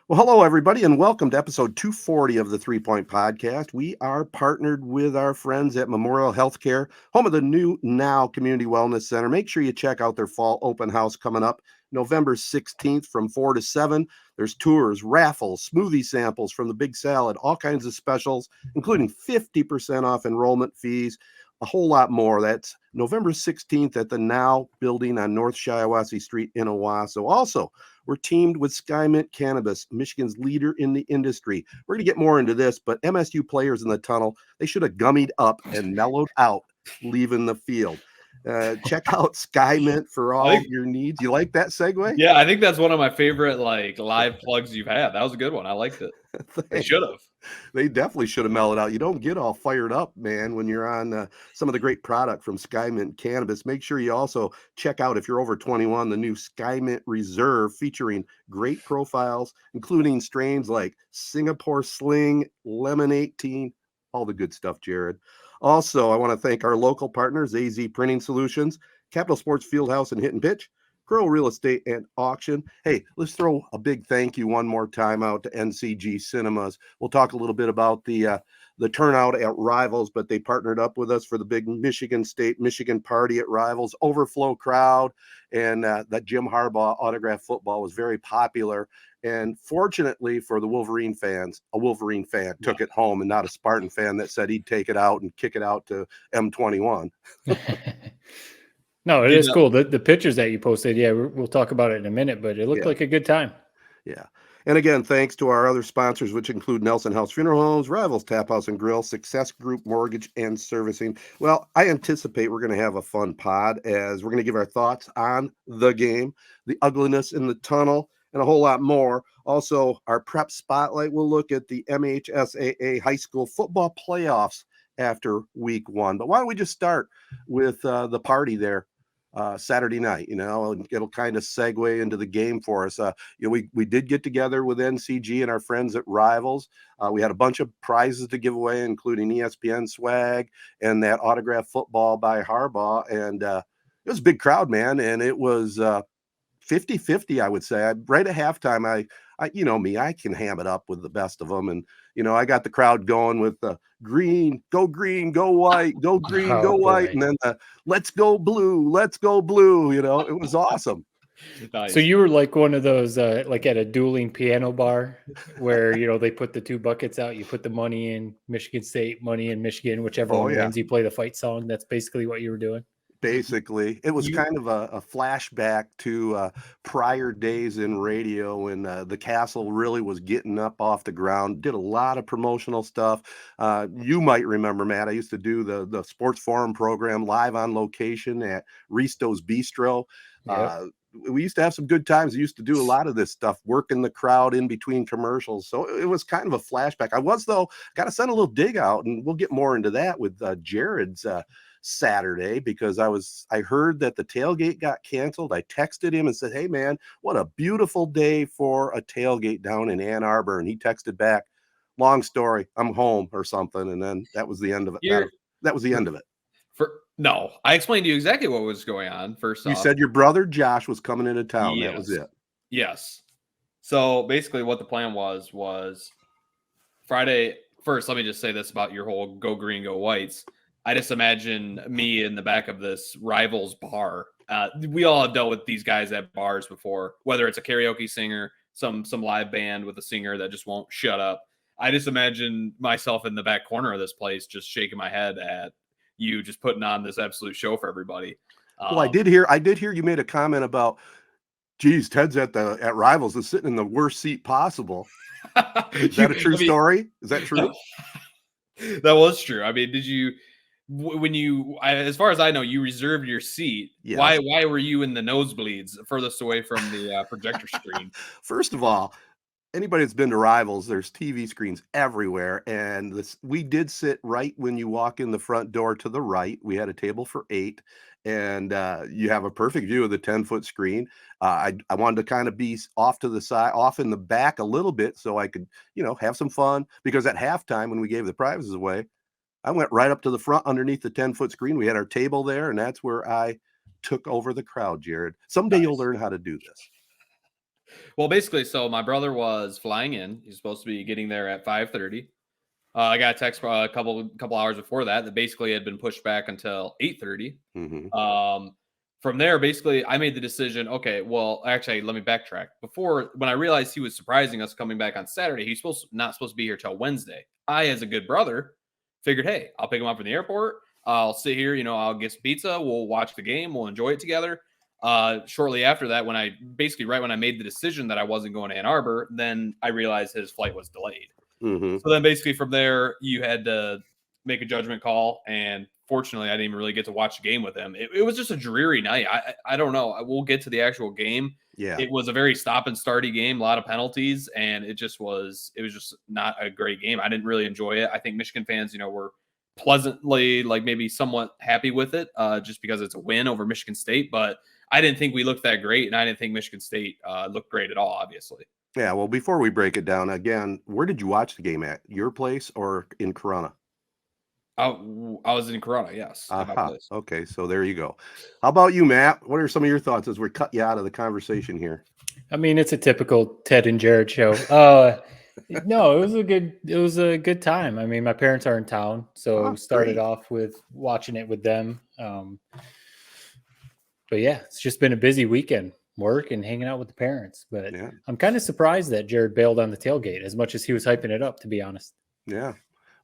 Well, hello, everybody, and welcome to episode 240 of the 3 Point Podcast. We are partnered with our friends at Memorial Healthcare, home of the new Now Community Wellness Center. Make sure you check out their fall open house coming up November 16th from 4 to 7. There's tours, raffles, smoothie samples from the Big Salad, all kinds of specials, including 50% off enrollment fees, a whole lot more. That's November 16th at the Now building on North Shiawassee Street in Owosso. Also, we're teamed with Skymint Cannabis, Michigan's leader in the industry. We're going to get more into this, but MSU players in the tunnel, they should have gummied up and mellowed out leaving the field. Check out Skymint for I all think, your needs. You like that segue? yeah, I think that's one of my favorite live plugs you've had. That was a good one. I liked it. They should have. They definitely should have mellowed out. You don't get all fired up, man, when you're on some of the great product from Skymint Cannabis. Make sure you also check out, if you're over 21, the new Skymint Reserve featuring great profiles, including strains like Singapore Sling, Lemon 18, all the good stuff, Jared. Also, I want to thank our local partners, AZEE Printing Solutions, Capital Sports Fieldhouse and Hit and Pitch, Grille Real Estate and Auction. Hey, let's throw a big thank you one more time out to NCG Cinemas. We'll talk a little bit about the turnout at Rivals, but they partnered up with us for the big Michigan party at Rivals, overflow crowd, and that Jim Harbaugh autograph football was very popular. And fortunately for the Wolverine fans, a Wolverine fan took it home and not a Spartan fan that said he'd take it out and kick it out to M21. No, it is cool. The pictures that you posted, yeah, we'll talk about it in a minute, but it looked like a good time. Yeah. And again, thanks to our other sponsors, which include Nelson House Funeral Homes, Rivals, Taphouse and Grille, Success Group Mortgage and Servicing. Well, I anticipate we're going to have a fun pod as we're going to give our thoughts on the game, the ugliness in the tunnel, and a whole lot more. Also, our prep spotlight will look at the MHSAA high school football playoffs after week 1. But why don't we just start with the party there Saturday night, and it'll kind of segue into the game for us. We did get together with NCG and our friends at Rivals. We had a bunch of prizes to give away, including ESPN swag and that autographed football by Harbaugh. And it was a big crowd, man. And it was 50-50, I would say. Right at halftime, I me, I can ham it up with the best of them. And, I got the crowd going with green, go white, go green, go white. And then let's go blue. It was awesome. Nice. So you were like one of those, like at a dueling piano bar where, they put the two buckets out, you put the money in Michigan State, money in Michigan, whichever one wins, you play the fight song. That's basically what you were doing. Basically, it was kind of a flashback to prior days in radio when the Castle really was getting up off the ground, did a lot of promotional stuff. You might remember, Matt, I used to do the Sports Forum program live on location at Risto's Bistro. Yep. We used to have some good times. We used to do a lot of this stuff, working the crowd in between commercials. So it was kind of a flashback. I was, though, got to send a little dig out, and we'll get more into that with Jared's Saturday, because I heard that the tailgate got canceled. I texted him and said, hey man, what a beautiful day for a tailgate down in Ann Arbor. And he texted back, long story, I'm home or something. And then that was the end of it. That was the end of it. No, I explained to you exactly what was going on. First off, you said your brother Josh was coming into town. Yes. That was it. Yes. So basically what the plan was Friday. First, let me just say this about your whole go green, go whites. I just imagine me in the back of this Rivals bar. We all have dealt with these guys at bars before, whether it's a karaoke singer, some live band with a singer that just won't shut up. I just imagine myself in the back corner of this place, just shaking my head at you, just putting on this absolute show for everybody. Well, I did hear you made a comment about, geez, Ted's at Rivals is sitting in the worst seat possible. Is that a true story? Is that true? That was true. I mean, did you? As far as I know, you reserved your seat. Yes. Why were you in the nosebleeds furthest away from the projector screen? First of all, anybody that's been to Rivals, there's TV screens everywhere. And we did sit right when you walk in the front door to the right. We had a table for 8. And you have a perfect view of the 10-foot screen. I wanted to kind of be off to the side, off in the back a little bit so I could, have some fun. Because at halftime, when we gave the prizes away, I went right up to the front underneath the 10-foot screen. We had our table there, and that's where I took over the crowd, Jared. Someday You'll learn how to do this. Well, basically, so my brother was flying in. He's supposed to be getting there at 5:30. I got a text a couple hours before that basically had been pushed back until 8:30. Mhm. From there, basically, I made the decision. Okay, well, actually, let me backtrack. Before, when I realized he was surprising us coming back on Saturday, he's not supposed to be here till Wednesday. I, as a good brother, figured, hey, I'll pick him up from the airport. I'll sit here, I'll get some pizza. We'll watch the game. We'll enjoy it together. Shortly after that, right when I made the decision that I wasn't going to Ann Arbor, then I realized his flight was delayed. Mhm. So then basically from there, you had to make a judgment call. And fortunately, I didn't even really get to watch the game with him. It was just a dreary night. I don't know. We'll get to the actual game. Yeah. It was a very stop and starty game, a lot of penalties, and it was just not a great game. I didn't really enjoy it. I think Michigan fans, were pleasantly, like, maybe somewhat happy with it, just because it's a win over Michigan State. But I didn't think we looked that great, and I didn't think Michigan State looked great at all, obviously. Yeah, well, before we break it down again, where did you watch the game at? Your place or in Corona? I was in Corona, yes. At my Aha. place. Okay, so there you go. How about you, Matt? What are some of your thoughts as we cut you out of the conversation here? I mean, it's a typical Ted and Jared show. No, it was a good time. I mean, my parents are in town, so started off with watching it with them. But yeah, it's just been a busy weekend, work and hanging out with the parents. But Yeah. I'm kind of surprised that Jared bailed on the tailgate as much as he was hyping it up, to be honest. Yeah.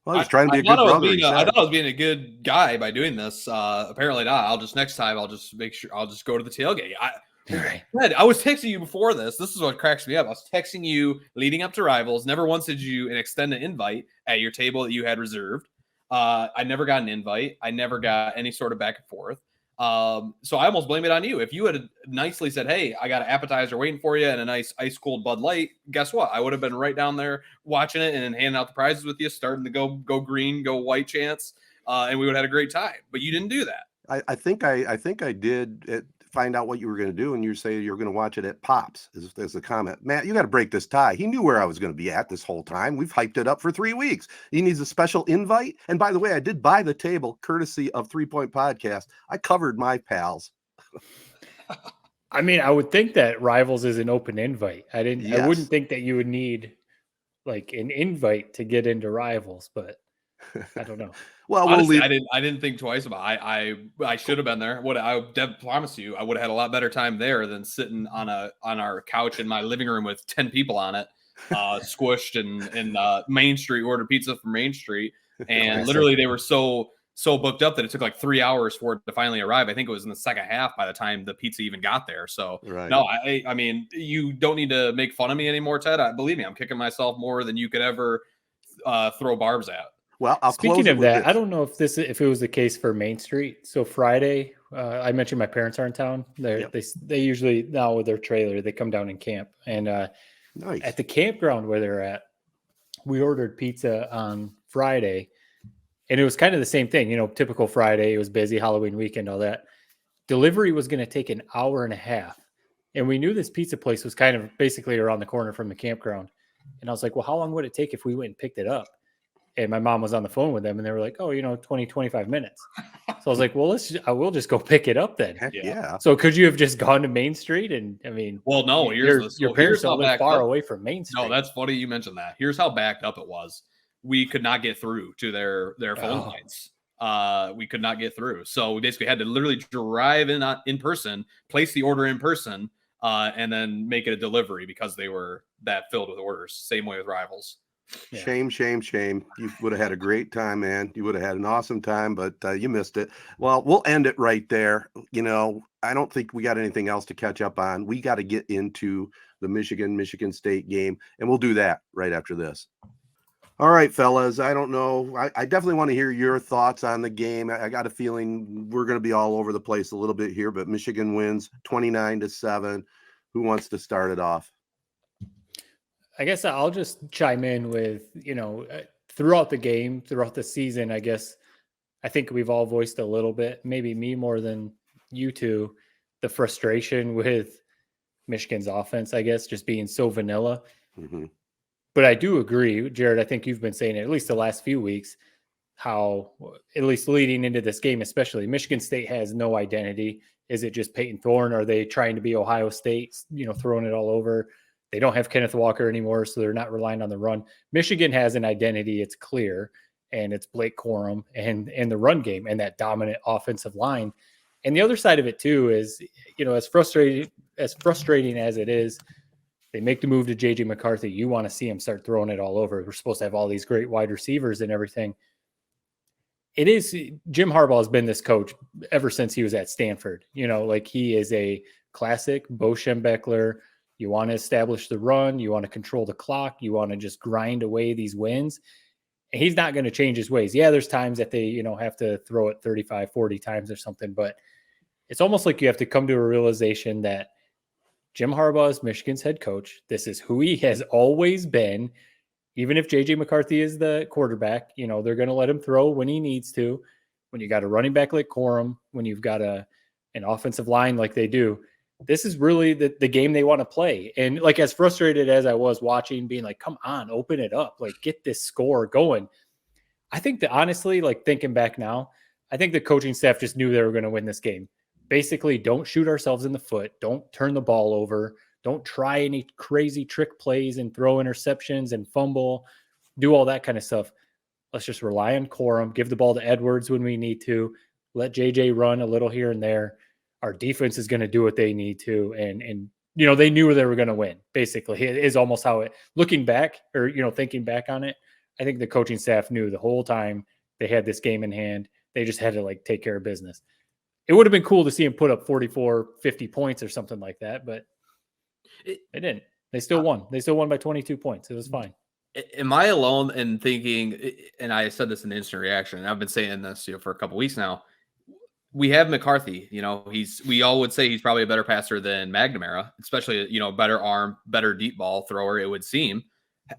Well, he's trying to be a good I brother. thought I was being a good guy by doing this. Apparently not. Next time I'll just make sure I'll just go to the tailgate. I was texting you before this. This is what cracks me up. I was texting you leading up to Rivals. Never once did you extend an invite at your table that you had reserved. I never got an invite. I never got any sort of back and forth. So I almost blame it on you. If you had nicely said, hey, I got an appetizer waiting for you and a nice ice cold Bud Light, guess what? I would have been right down there watching it and handing out the prizes with you, starting to go green, go white chance. And we would have had a great time, but you didn't do that. I think I did find out what you were going to do, and you say you're going to watch it at Pops as a comment. Matt, you got to break this tie. He knew where I was going to be at this whole time. We've hyped it up for 3 weeks. He needs a special invite. And by the way, I did buy the table courtesy of 3 Point Podcast. I covered my pals. I mean, I would think that Rivals is an open invite. I wouldn't think that you would need like an invite to get into Rivals, but I don't know. Well, honestly, I didn't think twice about it. I should have been there. I promise you, I would have had a lot better time there than sitting on our couch in my living room with 10 people on it, squished and Main Street, ordered pizza from Main Street, and literally they were so booked up that it took like 3 hours for it to finally arrive. I think it was in the second half by the time the pizza even got there. So no, I mean, you don't need to make fun of me anymore, Ted. Believe me, I'm kicking myself more than you could ever throw barbs at. Well, speaking of that, I don't know if it was the case for Main Street. So Friday, I mentioned my parents are in town. They usually, now with their trailer, they come down and camp. And nice. At the campground where they're at, we ordered pizza on Friday, and it was kind of the same thing. Typical Friday. It was busy, Halloween weekend, all that. Delivery was going to take an hour and a half, and we knew this pizza place was kind of basically around the corner from the campground. And I was like, well, how long would it take if we went and picked it up? And my mom was on the phone with them, and they were like, oh, 20, 25 minutes. So I was like, well, I will just go pick it up then. Heck yeah. So could you have just gone to Main Street? And I mean, well, no, your parents don't live far away from Main Street. No, that's funny you mentioned that. Here's how backed up it was. We could not get through to their phone lines. We could not get through. So we basically had to literally drive in person, place the order in person, and then make it a delivery because they were that filled with orders. Same way with Rivals. Yeah. Shame. You would have had a great time, man. You would have had an awesome time, but you missed it. Well, we'll end it right there. I don't think we got anything else to catch up on. We got to get into the Michigan State game, and we'll do that right after this. All right, fellas. I don't know. I definitely want to hear your thoughts on the game. I got a feeling we're going to be all over the place a little bit here, but Michigan wins 29-7. Who wants to start it off? I guess I'll just chime in with, throughout the game, throughout the season, I guess I think we've all voiced a little bit, maybe me more than you two, the frustration with Michigan's offense, I guess, just being so vanilla. Mm-hmm. But I do agree, Jared, I think you've been saying it at least the last few weeks, how, at least leading into this game, especially, Michigan State has no identity. Is it just Peyton Thorne? Are they trying to be Ohio State, throwing it all over? They don't have Kenneth Walker anymore, so they're not relying on the run. Michigan has an identity. It's clear, and it's Blake Corum and the run game and that dominant offensive line. And the other side of it too is, as frustrating as it is, they make the move to JJ McCarthy. You want to see him start throwing it all over. We're supposed to have all these great wide receivers and everything. It is Jim Harbaugh has been this coach ever since he was at Stanford. He is a classic Bo Schembechler. You want to establish the run. You want to control the clock. You want to just grind away these wins. And he's not going to change his ways. Yeah, there's times that they, have to throw it 35, 40 times or something. But it's almost like you have to come to a realization that Jim Harbaugh is Michigan's head coach. This is who he has always been. Even if JJ McCarthy is the quarterback, they're going to let him throw when he needs to. When you got a running back like Corum, when you've got an offensive line like they do, this is really the game they want to play. And as frustrated as I was watching, being like, come on, open it up, get this score going. I think that honestly, thinking back now, I think the coaching staff just knew they were going to win this game. Basically, don't shoot ourselves in the foot. Don't turn the ball over. Don't try any crazy trick plays and throw interceptions and fumble, do all that kind of stuff. Let's just rely on Corum, give the ball to Edwards when we need to, let JJ run a little here and there. Our defense is going to do what they need to. And they knew they were going to win, basically. It is almost how looking back or, thinking back on it, I think the coaching staff knew the whole time they had this game in hand. They just had to take care of business. It would have been cool to see him put up 44, 50 points or something like that, but they didn't. They still won. They still won by 22 points. It was fine. Am I alone in thinking, and I said this in instant reaction, and I've been saying this for a couple weeks now, we have McCarthy, we all would say he's probably a better passer than McNamara, especially, better arm, better deep ball thrower, it would seem.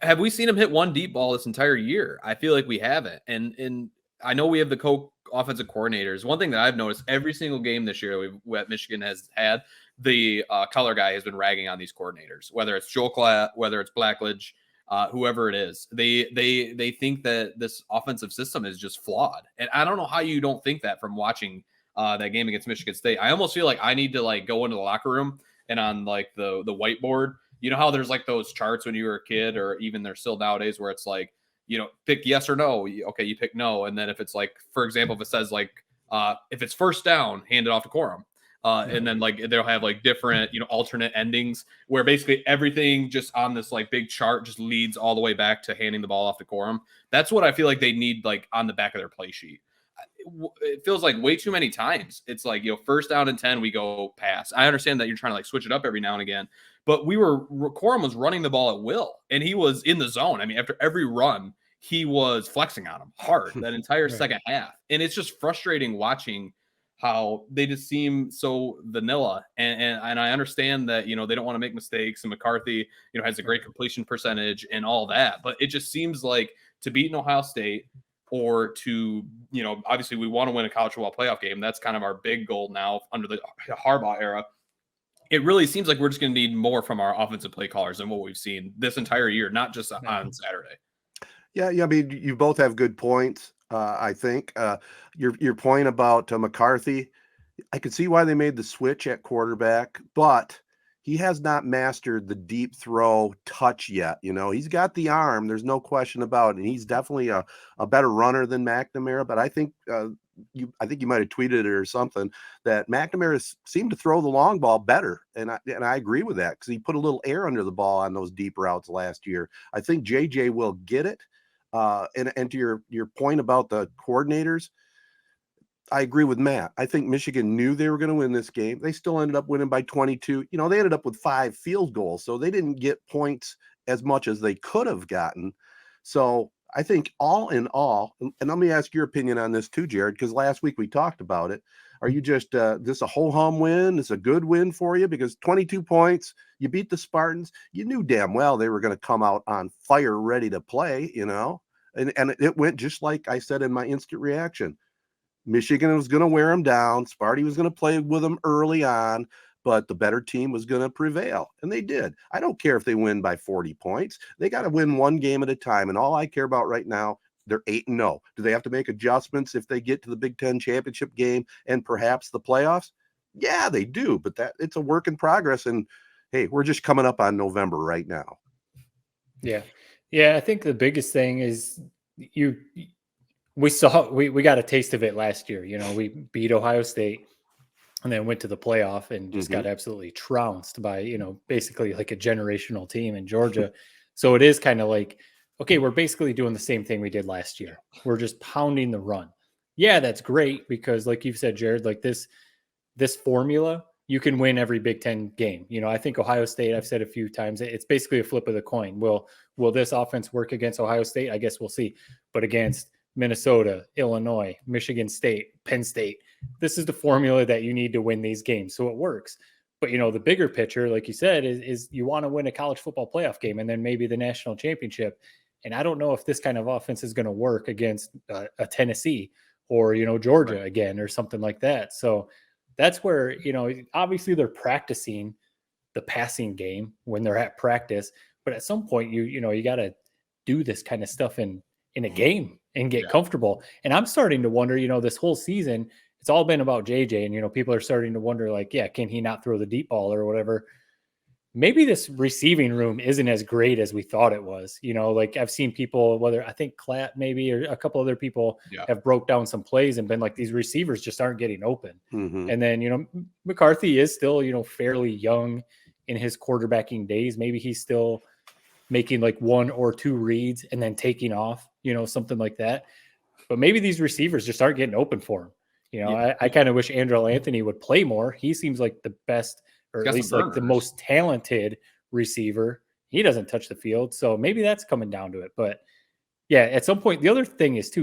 Have we seen him hit one deep ball this entire year? I feel like we haven't. And I know we have the offensive coordinators. One thing that I've noticed every single game this year that Michigan has had, the color guy has been ragging on these coordinators, whether it's Joel Klatt, whether it's Blackledge, whoever it is. They think that this offensive system is just flawed. And I don't know how you don't think that from watching that game against Michigan State. I almost feel like I need to go into the locker room and on the whiteboard, how there's those charts when you were a kid, or even they're still nowadays where it's pick yes or no. Okay, you pick no. And then if it's for example, if it says if it's first down, hand it off to Corum. And then they'll have different, alternate endings where basically everything just on this big chart just leads all the way back to handing the ball off to Corum. That's what I feel like they need on the back of their play sheet. It feels like way too many times. It's first down and 10, we go pass. I understand that you're trying to switch it up every now and again, but Corum was running the ball at will and he was in the zone. I mean, after every run, he was flexing on him hard that entire second half. And it's just frustrating watching how they just seem so vanilla. And I understand that, they don't want to make mistakes, and McCarthy, has a great completion percentage and all that, but it just seems like to beat an Ohio State or to, obviously we want to win a college football playoff game. That's kind of our big goal now under the Harbaugh era. It really seems like we're just going to need more from our offensive play callers than what we've seen this entire year, not just on Saturday. Yeah. I mean, you both have good points. I think your point about McCarthy, I could see why they made the switch at quarterback, but he has not mastered the deep throw touch yet. He's got the arm. There's no question about it. And he's definitely a better runner than McNamara. But I think you might have tweeted it or something that McNamara seemed to throw the long ball better. And I agree with that because he put a little air under the ball on those deep routes last year. I think JJ will get it. And to your point about the coordinators, I agree with Matt. I think Michigan knew they were going to win this game. They still ended up winning by 22. They ended up with 5 field goals, so they didn't get points as much as they could have gotten. So I think all in all, and let me ask your opinion on this too, Jared, because last week we talked about it. Are you just this a ho-hum win? It's a good win for you because 22 points, you beat the Spartans. You knew damn well they were going to come out on fire, ready to play, and it went just like I said in my instant reaction. Michigan was going to wear them down. Sparty was going to play with them early on, but the better team was going to prevail. And they did. I don't care if they win by 40 points. They got to win one game at a time. And all I care about right now, they're 8-0. Do they have to make adjustments if they get to the Big Ten championship game and perhaps the playoffs? Yeah, they do, but it's a work in progress. And hey, we're just coming up on November right now. Yeah. Yeah. I think the biggest thing is we got a taste of it last year. We beat Ohio State and then went to the playoff and just got absolutely trounced by, basically like a generational team in Georgia. So it is kind of like, okay, we're basically doing the same thing we did last year. We're just pounding the run. Yeah, that's great because like you've said, Jared, like this formula, you can win every Big Ten game. I think Ohio State, I've said a few times, it's basically a flip of the coin. Will this offense work against Ohio State? I guess we'll see. But against Minnesota, Illinois, Michigan State, Penn State, this is the formula that you need to win these games. So it works. But, the bigger picture, like you said, is you want to win a college football playoff game and then maybe the national championship. And I don't know if this kind of offense is going to work against a Tennessee or, Georgia again or something like that. So that's where, obviously they're practicing the passing game when they're at practice. But at some point, you got to do this kind of stuff in a game and get comfortable. And I'm starting to wonder, this whole season, it's all been about JJ. And, people are starting to wonder, like, yeah, can he not throw the deep ball or whatever? Maybe this receiving room isn't as great as we thought it was. Like I've seen people, whether I think Clapp maybe or a couple other people have broke down some plays and been like, these receivers just aren't getting open. And then, McCarthy is still, fairly young in his quarterbacking days. Maybe he's still making like 1 or 2 reads and then taking off, something like that. But maybe these receivers just aren't getting open for him. I kind of wish Andrell Anthony would play more. He seems like the best, or at least like the most talented receiver. He doesn't touch the field. So maybe that's coming down to it. But yeah, at some point, the other thing is too,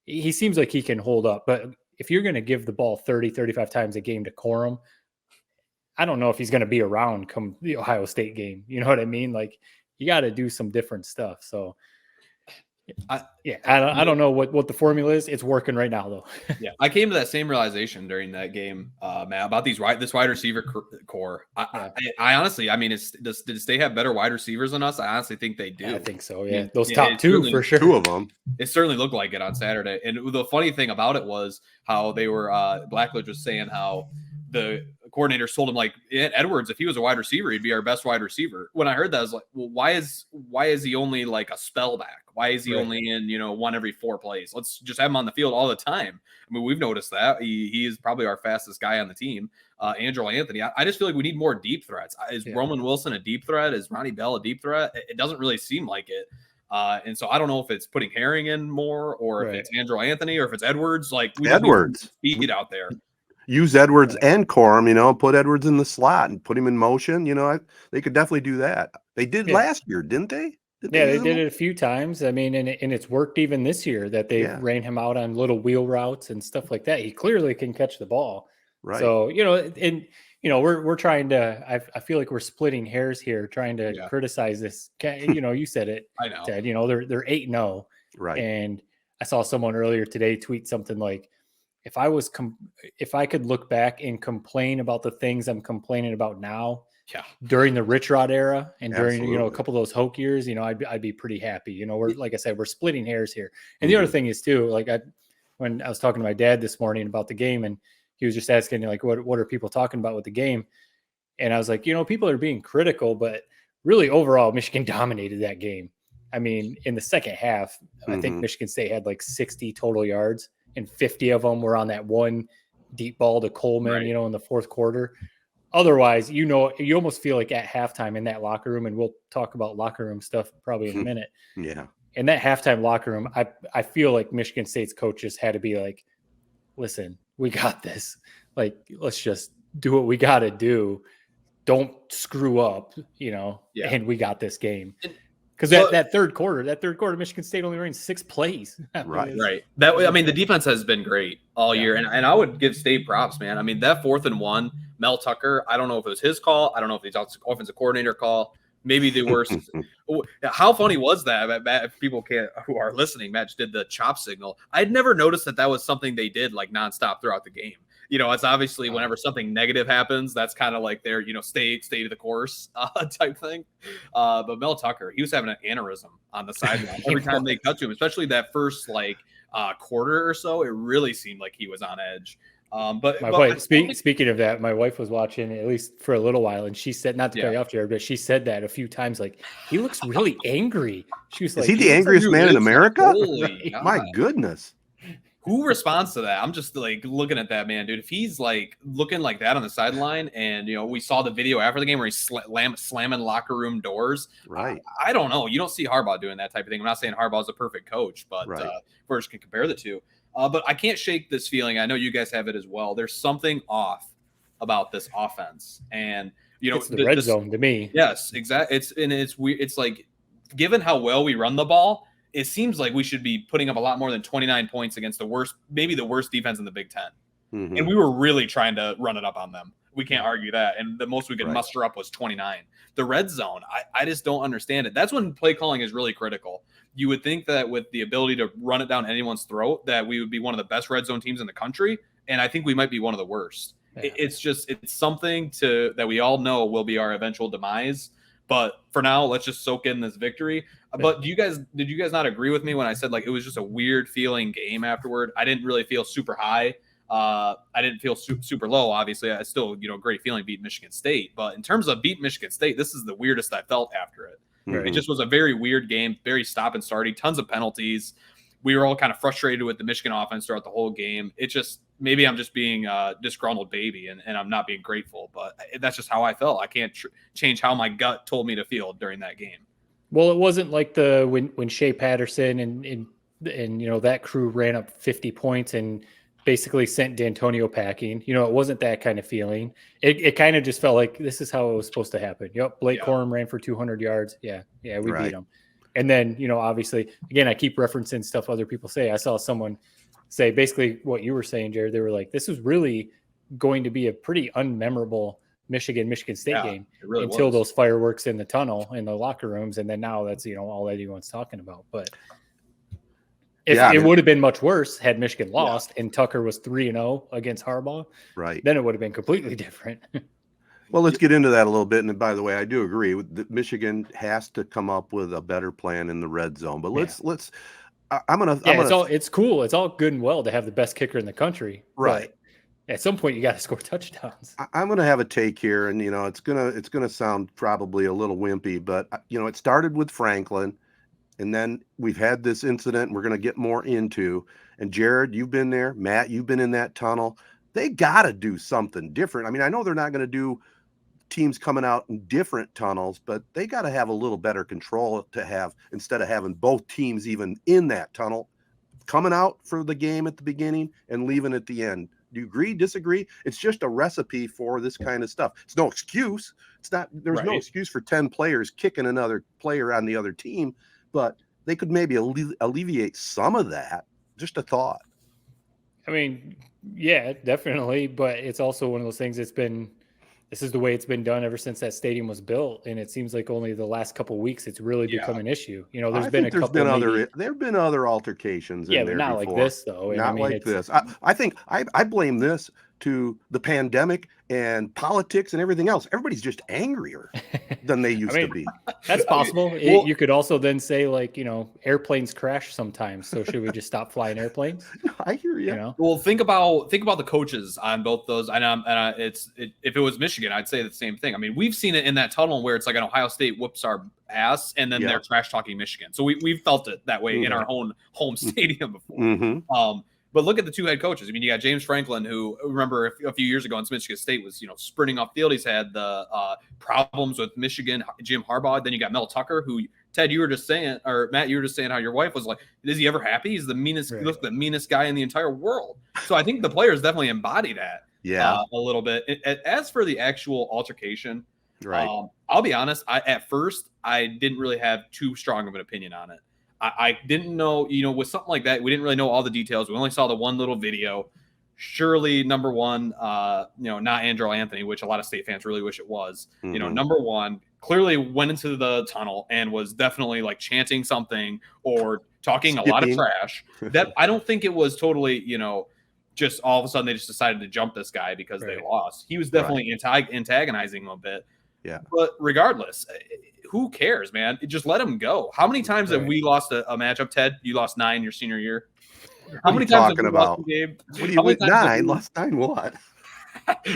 he seems like he can hold up, but if you're going to give the ball 30, 35 times a game to Corum, I don't know if he's going to be around come the Ohio State game. You know what I mean? Like you got to do some different stuff. So I don't know what the formula is. It's working right now though. Yeah. I came to that same realization during that game, Matt, about this wide receiver core. I honestly, does they have better wide receivers than us? I honestly think they do. I think so. Yeah. Those top two for sure. 2 of them. It certainly looked like it on Saturday. And the funny thing about it was how they were, Blackledge was saying how the coordinators told him like Edwards, if he was a wide receiver, he'd be our best wide receiver. When I heard that, I was like, well, why is he only like a spell back? Why is he only in, 1 every 4 plays? Let's just have him on the field all the time. I mean, we've noticed that he is probably our fastest guy on the team. Andrell Anthony. I just feel like we need more deep threats. Is Roman Wilson a deep threat? Is Ronnie Bell a deep threat? It doesn't really seem like it. And so I don't know if it's putting Herring in more or if it's Andrell Anthony or if it's Edwards. Like Edwards speed out there. Use Edwards and Corum, put Edwards in the slot and put him in motion. They could definitely do that. They did last year, didn't they? They did it a few times. I mean, and it's worked even this year that they ran him out on little wheel routes and stuff like that. He clearly can catch the ball. Right. So, we're trying to, I feel like we're splitting hairs here, trying to criticize this. You said it, I know. Ted, they're 8-0. Right. And I saw someone earlier today tweet something like, if I could look back and complain about the things I'm complaining about now during the Rich Rod era and during, a couple of those Hoke years, I'd be pretty happy. We're, like I said, we're splitting hairs here. And the other thing is too, like when I was talking to my dad this morning about the game and he was just asking like, what are people talking about with the game? And I was like, people are being critical, but really overall Michigan dominated that game. I mean, in the second half, I think Michigan State had like 60 total yards. And 50 of them were on that one deep ball to Coleman, in the fourth quarter. Otherwise, you almost feel like at halftime in that locker room, and we'll talk about locker room stuff probably in a minute. Yeah. In that halftime locker room, I feel like Michigan State's coaches had to be like, listen, we got this. Like, let's just do what we got to do. Don't screw up, and we got this game. Because that third quarter, Michigan State only ran 6 plays. Right. The defense has been great all year, and I would give State props, man. I mean, that 4th and 1, Mel Tucker. I don't know if it was his call. I don't know if it's offensive coordinator call. Maybe the worst. How funny was that? If people who are listening, Matt just did the chop signal. I'd never noticed that was something they did like nonstop throughout the game. It's obviously whenever something negative happens, that's kind of like their, stay of the course type thing. But Mel Tucker, he was having an aneurysm on the sideline every time they cut to him, especially that first quarter or so. It really seemed like he was on edge. But My but wife, speaking of that, my wife was watching at least for a little while, and she said, not to cut you off, Jared, but she said that a few times, like, he looks really angry. She was Is like, he the angriest man in America? Holy God. My goodness. Who responds to that? I'm just like looking at that man, dude. If he's like looking like that on the sideline, and we saw the video after the game where he's slamming locker room doors. Right. I don't know. You don't see Harbaugh doing that type of thing. I'm not saying Harbaugh's a perfect coach, but we just can compare the two. But I can't shake this feeling. I know you guys have it as well. There's something off about this offense, and it's the red zone to me. Yes, exactly. It's weird. It's like, given how well we run the ball, it seems like we should be putting up a lot more than 29 points against maybe the worst defense in the Big Ten. Mm-hmm. And we were really trying to run it up on them. We can't argue that. And the most we could muster up was 29. The red zone, I just don't understand it. That's when play calling is really critical. You would think that with the ability to run it down anyone's throat, that we would be one of the best red zone teams in the country. And I think we might be one of the worst. Yeah. It's something that we all know will be our eventual demise. But for now, let's just soak in this victory. But did you guys not agree with me when I said, like, it was just a weird feeling game afterward? I didn't really feel super high. I didn't feel super low. Obviously, I still, great feeling beat Michigan State. But in terms of beating Michigan State, this is the weirdest I felt after it. Mm-hmm. It just was a very weird game, very stop and starty, tons of penalties. We were all kind of frustrated with the Michigan offense throughout the whole game. It just, maybe I'm just being a disgruntled baby and I'm not being grateful, but that's just how I felt. I can't change how my gut told me to feel during that game. Well, it wasn't like when Shea Patterson and that crew ran up 50 points and basically sent D'Antonio packing. It wasn't that kind of feeling. It kind of just felt like this is how it was supposed to happen. Yep, Blake Corum ran for 200 yards. Yeah, we beat him. And then, obviously, again, I keep referencing stuff other people say. I saw someone say basically what you were saying, Jared. They were like, this was really going to be a pretty unmemorable Michigan State game really until those fireworks in the tunnel, in the locker rooms. And then now that's, all anyone's talking about. But it would have been much worse had Michigan lost and Tucker was 3-0 against Harbaugh. Right. Then it would have been completely different. Well, let's get into that a little bit. And by the way, I do agree with Michigan has to come up with a better plan in the red zone. But it's cool. It's all good and well to have the best kicker in the country. Right. At some point, you got to score touchdowns. I'm going to have a take here, and it's gonna sound probably a little wimpy, but it started with Franklin, and then we've had this incident. We're going to get more into. And Jared, you've been there. Matt, you've been in that tunnel. They got to do something different. I mean, I know they're not going to do teams coming out in different tunnels, but they got to have a little better control to have, instead of having both teams even in that tunnel, coming out for the game at the beginning and leaving at the end. Do you agree, disagree? It's just a recipe for this kind of stuff. It's no excuse. There's no excuse for 10 players kicking another player on the other team, but they could maybe alleviate some of that. Just a thought. I mean, yeah, definitely. But it's also one of those things this is the way it's been done ever since that stadium was built. And it seems like only the last couple of weeks, it's really become an issue. There's been other altercations. Yeah, but not before. Like this though. Not like this. I think I blame this to the pandemic and politics and everything else. Everybody's just angrier than they used to be. That's possible. You could also then say, like, airplanes crash sometimes. So should we just stop flying airplanes? I hear you. Well, think about the coaches on both those. If it was Michigan, I'd say the same thing. I mean, we've seen it in that tunnel where it's like an Ohio State whoops our ass, and then they're trash talking Michigan. So we've felt it that way in our own home stadium before. Mm-hmm. But look at the two head coaches. I mean, you got James Franklin, who, remember a few years ago in Michigan State was, sprinting off field. He's had the problems with Michigan, Jim Harbaugh. Then you got Mel Tucker, who, Ted, you were just saying, or Matt, you were just saying how your wife was like, is he ever happy? He's the meanest, the meanest guy in the entire world. So I think the players definitely embody that a little bit. As for the actual altercation, I'll be honest, at first, I didn't really have too strong of an opinion on it. I didn't know, with something like that, we didn't really know all the details. We only saw the one little video. Surely, number one, not Andrew Anthony, which a lot of State fans really wish it was. Mm-hmm. Number one, clearly went into the tunnel and was definitely like chanting something or talking a lot of trash. That I don't think it was totally, just all of a sudden they just decided to jump this guy because they lost. He was definitely antagonizing him a bit. Yeah. But regardless, who cares, man? Just let him go. How many times have we lost a matchup, Ted? You lost 9 your senior year. How What are many you times have talking you lost about? a game? What do How you many win? times have 9? you- Lost 9 what?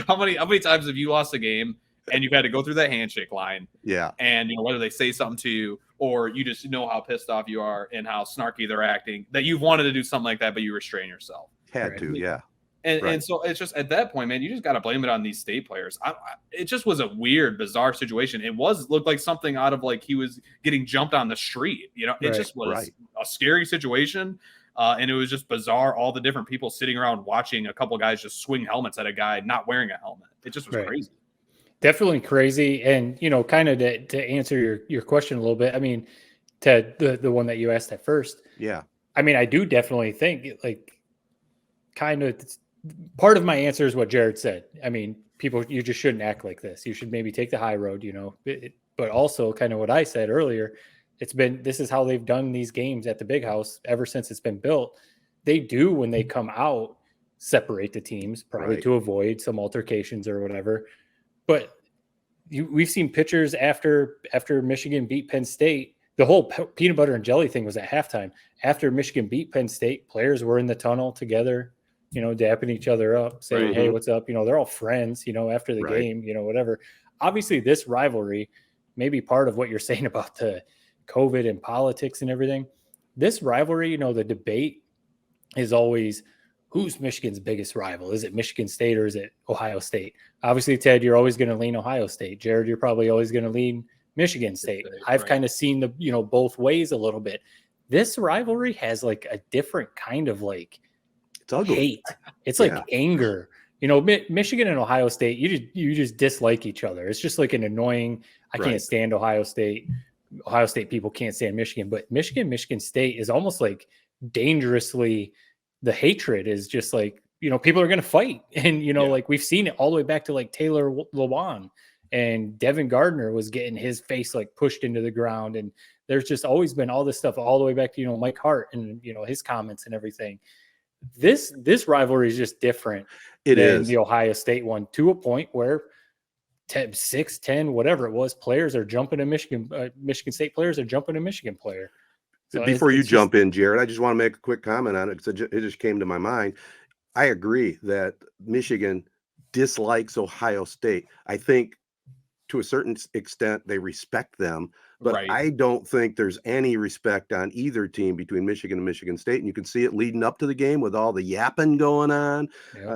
how many times have you lost a game and you've had to go through that handshake line? Yeah. And whether they say something to you or you just know how pissed off you are and how snarky they're acting, that you've wanted to do something like that, but you restrain yourself. Had to, yeah. And so it's just at that point, man, you just got to blame it on these state players. It just was a weird, bizarre situation. It looked like something out of like he was getting jumped on the street. It just was a scary situation. And it was just bizarre. All the different people sitting around watching a couple of guys just swing helmets at a guy not wearing a helmet. It just was crazy. Definitely crazy. And, kind of to answer your question a little bit, I mean, to the one that you asked at first. Yeah. I mean, I do definitely think like kind of part of my answer is what Jared said. I mean, people, you just shouldn't act like this. You should maybe take the high road, but also kind of what I said earlier, this is how they've done these games at the big house ever since it's been built. They do, when they come out, separate the teams probably to avoid some altercations or whatever. But we've seen pictures after Michigan beat Penn State. The whole peanut butter and jelly thing was at halftime. After Michigan beat Penn State, players were in the tunnel together, dapping each other up, saying, hey, what's up? They're all friends, after the game, whatever. Obviously, this rivalry may be part of what you're saying about the COVID and politics and everything. This rivalry, the debate is always, who's Michigan's biggest rival? Is it Michigan State or is it Ohio State? Obviously, Ted, you're always going to lean Ohio State. Jared, you're probably always going to lean Michigan State. I've kind of seen the both ways a little bit. This rivalry has like a different kind of like it's ugly. Hate. It's like anger. Michigan and Ohio State, you just dislike each other. It's just like an annoying. I can't stand Ohio State. Ohio State people can't stand Michigan, but Michigan State is almost like dangerously. The hatred is just like, people are going to fight. And, like we've seen it all the way back to like Taylor Lewan and Devin Gardner was getting his face like pushed into the ground. And there's just always been all this stuff all the way back to, Mike Hart and, his comments and everything. This rivalry is just different than the Ohio State one, to a point where 6, 10, whatever it was, players are jumping to Michigan State players are jumping to Michigan player. So before you jump in, Jared, I just want to make a quick comment on it because it just came to my mind. I agree that Michigan dislikes Ohio State. I think to a certain extent they respect them, but I don't think there's any respect on either team between Michigan and Michigan State. And you can see it leading up to the game with all the yapping going on.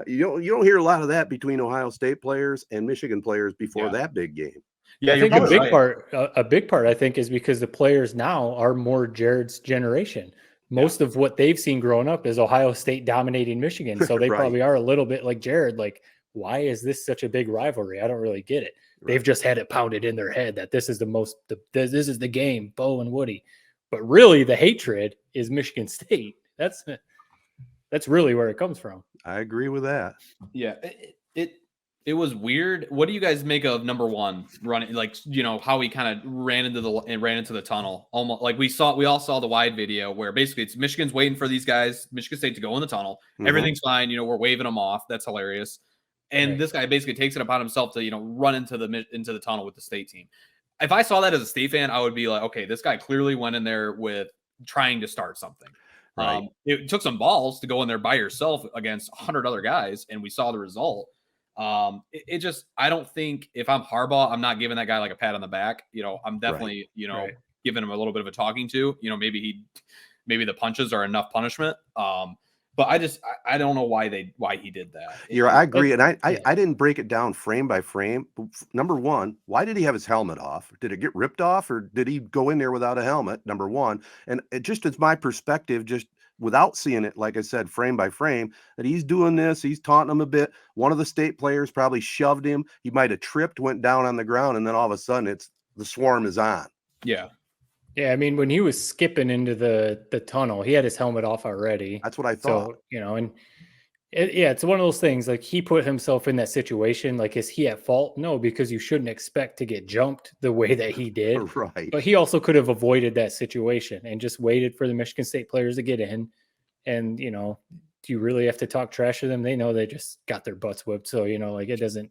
You don't hear a lot of that between Ohio State players and Michigan players before that big game. Yeah, I think a big part, I think, is because the players now are more Jared's generation. Most of what they've seen growing up is Ohio State dominating Michigan. So they probably are a little bit like Jared, like, why is this such a big rivalry? I don't really get it. They've just had it pounded in their head that this is this is the game, Bo and Woody. But really the hatred is Michigan State. That's really where it comes from. I agree with that. Yeah. It was weird. What do you guys make of number one running, like, how he kind of ran into the tunnel? Almost like we all saw the wide video where basically it's Michigan's waiting for these guys, Michigan State, to go in the tunnel. Everything's fine. We're waving them off. That's hilarious. And this guy basically takes it upon himself to, run into the tunnel with the state team. If I saw that as a state fan, I would be like, okay, this guy clearly went in there with trying to start something. It took some balls to go in there by yourself against 100 other guys, and we saw the result. I don't think, if I'm Harbaugh, I'm not giving that guy like a pat on the back. I'm definitely, giving him a little bit of a talking to. Maybe the punches are enough punishment. But I don't know why he did that. I agree, and I didn't break it down frame by frame. Number one, why did he have his helmet off? Did it get ripped off, or did he go in there without a helmet? Number one, and it just is my perspective, just without seeing it, like I said, frame by frame, that he's doing this, he's taunting him a bit. One of the state players probably shoved him. He might have tripped, went down on the ground, and then all of a sudden the swarm is on. Yeah. Yeah, I mean, when he was skipping into the tunnel, he had his helmet off already. That's what I thought. So, it's one of those things, like he put himself in that situation. Like, is he at fault? No, because you shouldn't expect to get jumped the way that he did. Right. But he also could have avoided that situation and just waited for the Michigan State players to get in. And, do you really have to talk trash to them? They know they just got their butts whipped. So, it doesn't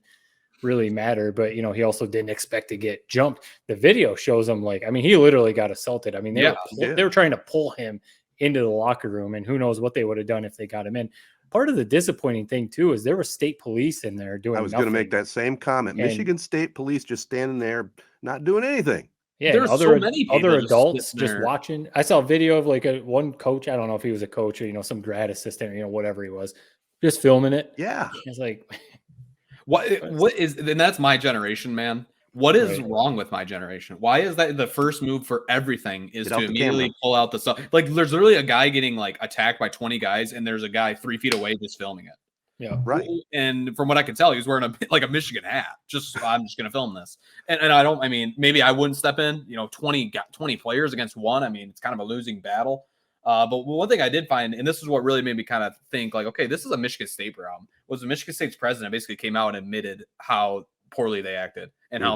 really matter. But, he also didn't expect to get jumped. The video shows him he literally got assaulted. I mean, they were trying to pull him into the locker room, and who knows what they would have done if they got him in. Part of the disappointing thing too is there was state police in there doing. I was going to make that same comment. Michigan State Police just standing there, not doing anything. Yeah, there's so many other adults just watching. I saw a video of like one coach. I don't know if he was a coach or some grad assistant, whatever he was, just filming it. Yeah, it's like, what is? And that's my generation, man. What is wrong with my generation? Why is that the first move for everything is to immediately pull out the stuff? Like, there's literally a guy getting like attacked by 20 guys, and there's a guy 3 feet away just filming it. Yeah, right. And from what I can tell, he was wearing a Michigan hat. I'm just going to film this. And I mean, maybe I wouldn't step in, 20 players against one. I mean, it's kind of a losing battle. But one thing I did find, and this is what really made me kind of think like, okay, this is a Michigan State problem, was the Michigan State's president basically came out and admitted how poorly they acted and how,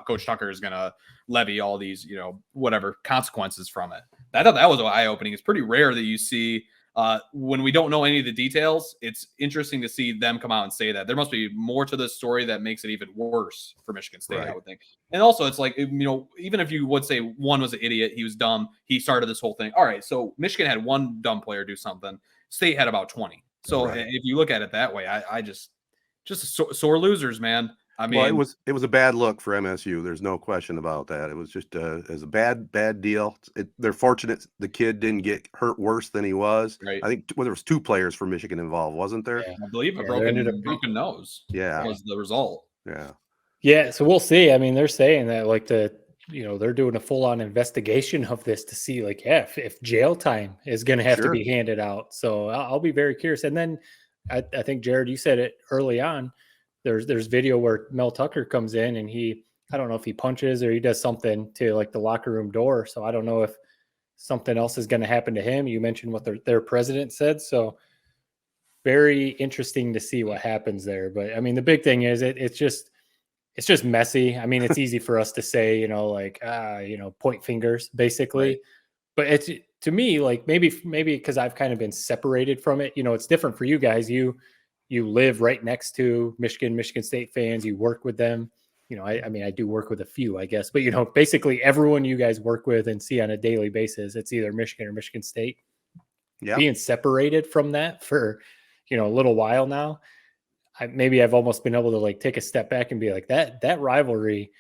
Coach Tucker is going to levy all these, whatever consequences from it. I thought that was eye-opening. It's pretty rare that you see, when we don't know any of the details, it's interesting to see them come out and say that. There must be more to this story that makes it even worse for Michigan State, I would think. And also, it's like, even if you would say one was an idiot, he was dumb, he started this whole thing. All right, so Michigan had one dumb player do something. State had about 20. So if you look at it that way, I just sore losers, man. I mean, well, it was a bad look for MSU. There's no question about that. It was just it was a bad deal. They're fortunate the kid didn't get hurt worse than he was. Right. I think there was 2 players for Michigan involved, wasn't there? Yeah, I believe a broken nose. Yeah, was the result. Yeah. So we'll see. I mean, they're saying that like they're doing a full-on investigation of this to see like, if jail time is going to have to be handed out. So I'll be very curious. And then I think, Jared, you said it early on. There's video where Mel Tucker comes in and I don't know if he punches or he does something to like the locker room door. So I don't know if something else is going to happen to him. You mentioned what their president said. So very interesting to see what happens there. But I mean, the big thing is it's just messy. I mean, it's easy for us to say, point fingers basically, right. But it's, to me, like maybe because I've kind of been separated from it, it's different for you guys. You live right next to Michigan State fans. You work with them. I mean, I do work with a few, I guess, but basically everyone you guys work with and see on a daily basis, it's either Michigan or Michigan State. Yeah. Being separated from that for, a little while now, I've almost been able to like take a step back and be like that rivalry.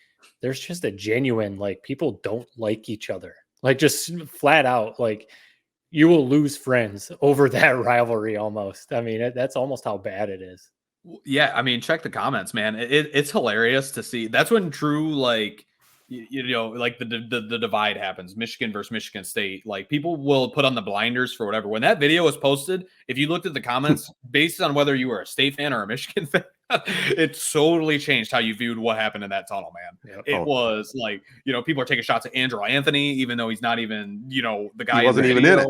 There's just a genuine, like, people don't like each other, like just flat out, like you will lose friends over that rivalry almost. I mean, that's almost how bad it is. Yeah, I mean, check the comments, man. It's hilarious to see. That's when true, like, like the divide happens. Michigan versus Michigan State. Like, people will put on the blinders for whatever. When that video was posted, if you looked at the comments, based on whether you were a State fan or a Michigan fan, it totally changed how you viewed what happened in that tunnel, man. Yep. It was like, people are taking shots at Andrew Anthony, even though he's not even, the guy. He wasn't even in it.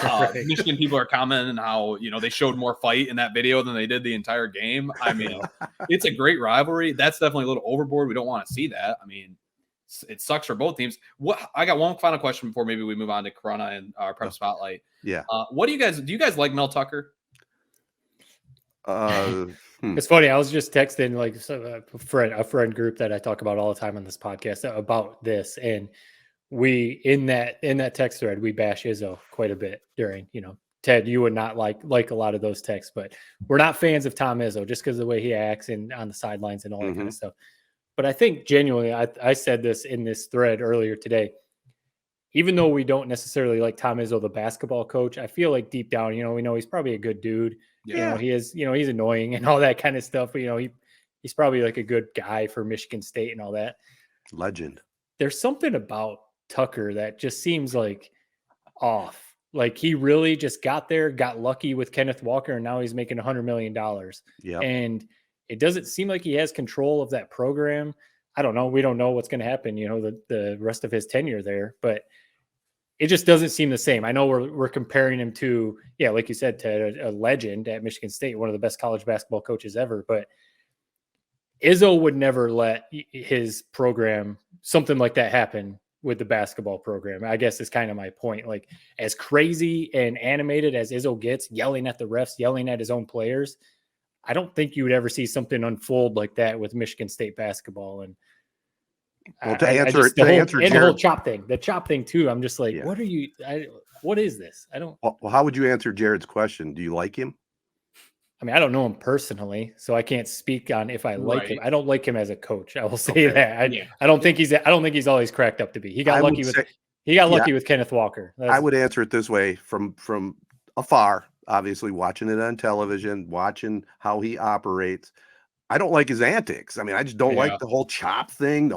Right. Michigan people are commenting how, they showed more fight in that video than they did the entire game. I mean, it's a great rivalry. That's definitely a little overboard. We don't want to see that. I mean, it sucks for both teams. I got one final question before maybe we move on to Corona and our prep spotlight. Yeah. Do you guys like Mel Tucker? It's funny. I was just texting like a friend group that I talk about all the time on this podcast about this, and we in that text thread we bash Izzo quite a bit during. Ted, you would not like a lot of those texts, but we're not fans of Tom Izzo just because of the way he acts and on the sidelines and all that kind of stuff. But I think genuinely, I said this in this thread earlier today. Even though we don't necessarily like Tom Izzo, the basketball coach, I feel like deep down, we know he's probably a good dude. Yeah. He is, he's annoying and all that kind of stuff. But, he's probably like a good guy for Michigan State and all that. Legend. There's something about Tucker that just seems like off. Like he really just got there, got lucky with Kenneth Walker, and now he's making $100 million. Yeah. And it doesn't seem like he has control of that program. I don't know. We don't know what's going to happen, the rest of his tenure there, but it just doesn't seem the same. I know we're comparing him to, like you said, to a legend at Michigan State, one of the best college basketball coaches ever, but Izzo would never let his program, something like that happen with the basketball program. I guess is kind of my point. Like as crazy and animated as Izzo gets, yelling at the refs, yelling at his own players, I don't think you would ever see something unfold like that with Michigan State basketball. And Well, the whole chop thing, the chop thing too. I'm just like, Yeah. what is this? I don't. Well, how would you answer Jared's question? Do you like him? I mean, I don't know him personally, so I can't speak on if I like him. Right. I don't like him as a coach. I will say that. Yeah. I don't think he's always cracked up to be. He got lucky with Kenneth Walker. I would answer it this way from afar, obviously watching it on television, watching how he operates. I don't like his antics. I mean, I just don't like the whole chop thing,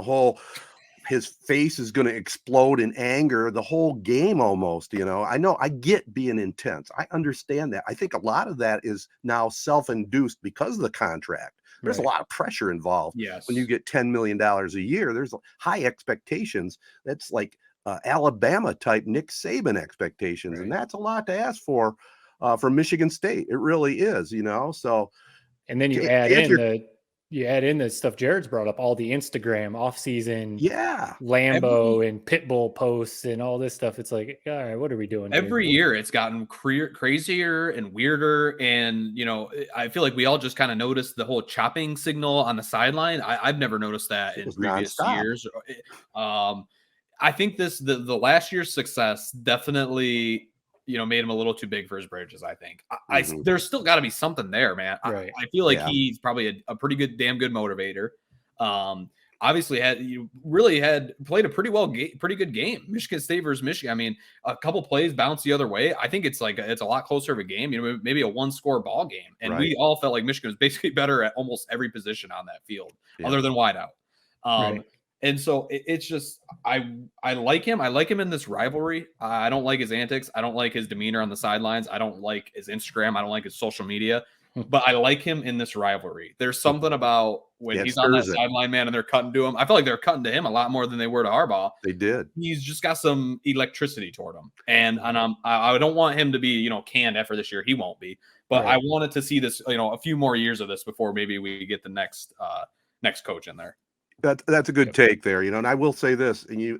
his face is going to explode in anger, the whole game almost, I know I get being intense. I understand that. I think a lot of that is now self-induced because of the contract. There's a lot of pressure involved. Yes. When you get $10 million a year, there's high expectations. That's like Alabama type Nick Saban expectations. And that's a lot to ask for from Michigan State. It really is, so. And then you add in the stuff Jared's brought up, all the Instagram offseason, Lambo and Pitbull posts and all this stuff. It's like, all right, what are we doing? Every year it's gotten crazier and weirder. And, I feel like we all just kind of noticed the whole chopping signal on the sideline. I've never noticed that in previous years. I think the last year's success definitely made him a little too big for his bridges. I think there's still got to be something there, man. Right. I feel like he's probably a pretty damn good motivator. Obviously had played a pretty good game. Michigan State versus Michigan. I mean, a couple plays bounced the other way. I think it's a lot closer of a game, maybe a 1-score ball game. And we all felt like Michigan was basically better at almost every position on that field other than wideout. And so it's just, I like him. I like him in this rivalry. I don't like his antics. I don't like his demeanor on the sidelines. I don't like his Instagram. I don't like his social media, but I like him in this rivalry. There's something about when he's on that sideline, man, and they're cutting to him. I feel like they're cutting to him a lot more than they were to Harbaugh. They did. He's just got some electricity toward him. And I don't want him to be, canned after this year. He won't be, but I wanted to see this, a few more years of this before maybe we get the next coach in there. That's a good take there, and I will say this, and you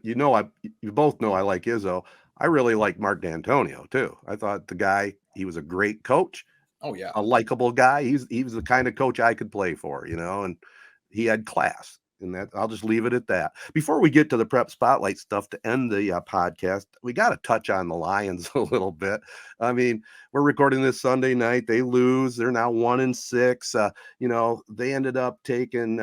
both know I like Izzo. I really like Mark D'Antonio too. I thought he was a great coach. Oh yeah, a likable guy. He was the kind of coach I could play for, and he had class. And that I'll just leave it at that. Before we get to the prep spotlight stuff to end the podcast, we got to touch on the Lions a little bit. I mean, we're recording this Sunday night. They lose. They're now 1-6. They ended up taking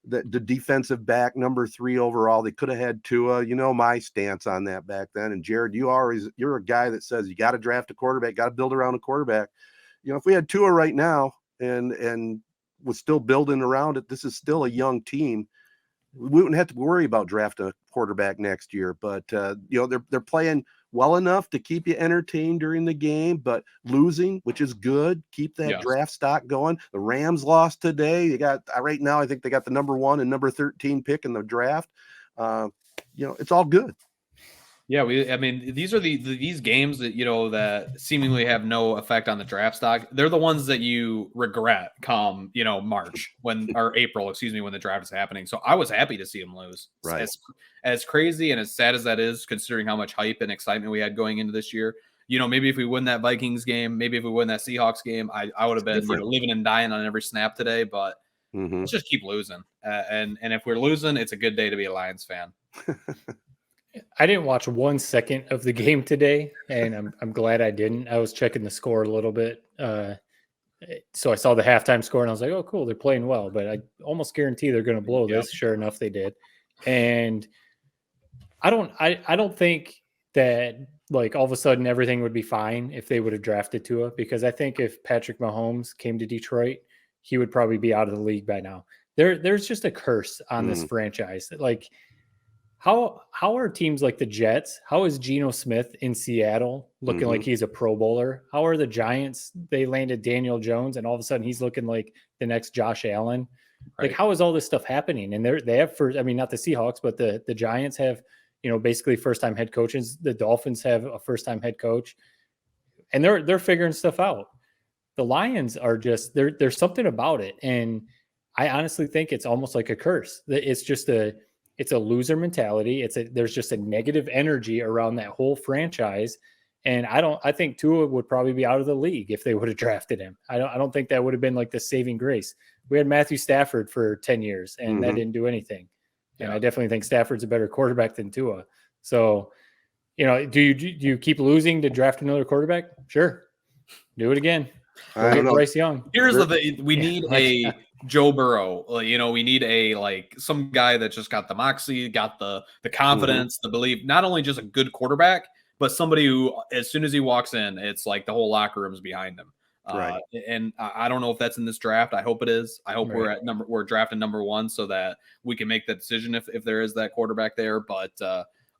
the defensive back number 3 overall. They could have had Tua. My stance on that back then. And Jared, you're a guy that says you got to draft a quarterback, got to build around a quarterback. If we had Tua right now and was still building around it, this is still a young team. We wouldn't have to worry about drafting a quarterback next year. But they're playing well enough to keep you entertained during the game, but losing, which is good. Keep that draft stock going. The Rams lost today. They got right now, I think they got the number 1 and number 13 pick in the draft. It's all good. Yeah, these are these games that that seemingly have no effect on the draft stock. They're the ones that you regret come March or April, when the draft is happening. So I was happy to see them lose. Right. As crazy and as sad as that is, considering how much hype and excitement we had going into this year. Maybe if we win that Vikings game, maybe if we win that Seahawks game, I would have been living and dying on every snap today. But let's just keep losing. And if we're losing, it's a good day to be a Lions fan. I didn't watch 1 second of the game today, and I'm glad I didn't. I was checking the score a little bit. So I saw the halftime score, and I was like, oh, cool, they're playing well. But I almost guarantee they're going to blow this. Sure enough, they did. And I don't think that, like, all of a sudden everything would be fine if they would have drafted Tua, because I think if Patrick Mahomes came to Detroit, he would probably be out of the league by now. There's just a curse on this franchise. Like, How are teams like the Jets? How is Geno Smith in Seattle looking like he's a Pro Bowler? How are the Giants? They landed Daniel Jones, and all of a sudden he's looking like the next Josh Allen. Right. Like, how is all this stuff happening? And they have not the Seahawks, but the Giants have, basically first-time head coaches. The Dolphins have a first-time head coach, and they're figuring stuff out. The Lions are just there's something about it, and I honestly think it's almost like a curse. It's a loser mentality. There's just a negative energy around that whole franchise. And I think Tua would probably be out of the league if they would have drafted him. I don't think that would have been like the saving grace. We had Matthew Stafford for 10 years and that didn't do anything. And I definitely think Stafford's a better quarterback than Tua. So, do you keep losing to draft another quarterback? Sure. Do it again. I don't know. Bryce Young. Here's the thing. We need a Joe Burrow. We need a some guy that just got the moxie, got the confidence, the belief, not only just a good quarterback, but somebody who, as soon as he walks in, it's like the whole locker room's behind him. Right. And I don't know if that's in this draft. I hope it is. I hope we're drafting number 1 so that we can make that decision if there is that quarterback there. But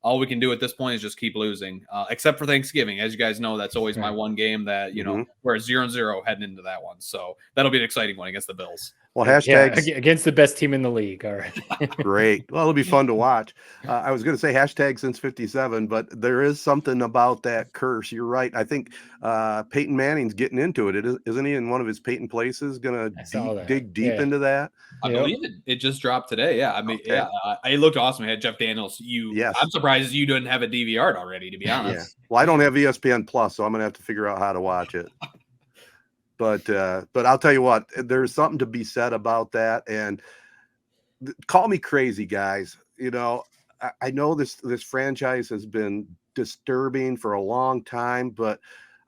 all we can do at this point is just keep losing, except for Thanksgiving. As you guys know, that's always my one game that, we're 0-0 heading into that one. So that'll be an exciting one against the Bills. Well, hashtags against the best team in the league. All right. Great. Well, it'll be fun to watch. I was going to say hashtag since 57, but there is something about that curse. You're right. I think Peyton Manning's getting into it. Isn't he in one of his Peyton places going to dig deep into that? I believe it just dropped today. Yeah. I mean, it looked awesome. It had Jeff Daniels. I'm surprised you didn't have it DVR'd already, to be honest. Yeah. Well, I don't have ESPN Plus, so I'm going to have to figure out how to watch it. But I'll tell you what, there's something to be said about that. And call me crazy, guys. I know this franchise has been disturbing for a long time, but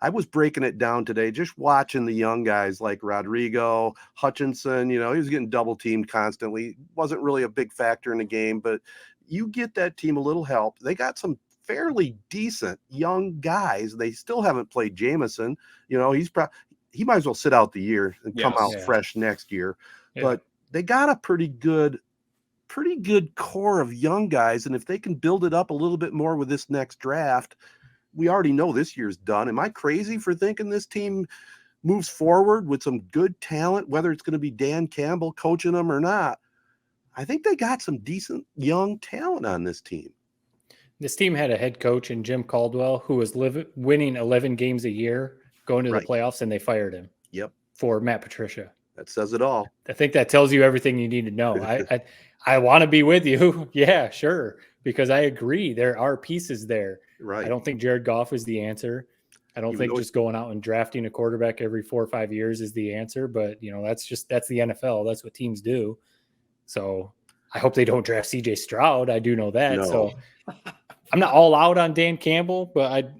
I was breaking it down today, just watching the young guys like Rodrigo, Hutchinson. He was getting double teamed constantly. Wasn't really a big factor in the game, but you get that team a little help. They got some fairly decent young guys. They still haven't played Jameson. He might as well sit out the year and come out fresh next year. Yeah. But they got a pretty good core of young guys. And if they can build it up a little bit more with this next draft, we already know this year's done. Am I crazy for thinking this team moves forward with some good talent, whether it's going to be Dan Campbell coaching them or not? I think they got some decent young talent on this team. This team had a head coach in Jim Caldwell who was winning 11 games a year, going to the playoffs, and they fired him. Yep. For Matt Patricia. That says it all. I think that tells you everything you need to know. I want to be with you. Yeah, sure. Because I agree. There are pieces there. Right. I don't think Jared Goff is the answer. I don't think just going out and drafting a quarterback every 4 or 5 years is the answer. But, that's the NFL. That's what teams do. So I hope they don't draft CJ Stroud. I do know that. No. So I'm not all out on Dan Campbell, but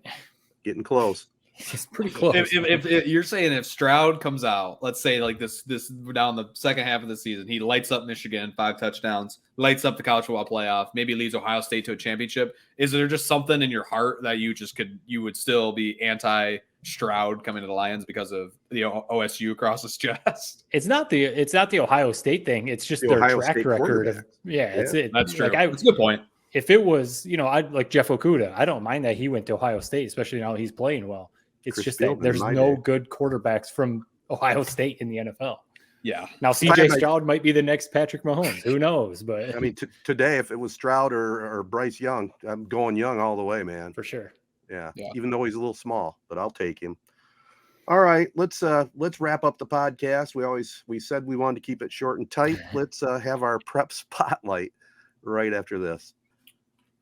getting close. It's pretty close. If you're saying if Stroud comes out, let's say like this down the second half of the season, he lights up Michigan, 5 touchdowns, lights up the college football playoff, maybe leads Ohio State to a championship. Is there just something in your heart that you would still be anti Stroud coming to the Lions because of the OSU across his chest? It's not the Ohio State thing. It's just their Ohio track State record. That's it. That's true. That's a good point. If it was, I'd like Jeff Okudah. I don't mind that he went to Ohio State, especially now he's playing well. It's just that there's no good quarterbacks from Ohio State in the NFL. Yeah. Now CJ Stroud might be the next Patrick Mahomes. Who knows? But I mean, today, if it was Stroud or Bryce Young, I'm going Young all the way, man. For sure. Yeah. Even though he's a little small, but I'll take him. All right, let's wrap up the podcast. We said we wanted to keep it short and tight. Let's have our prep spotlight right after this.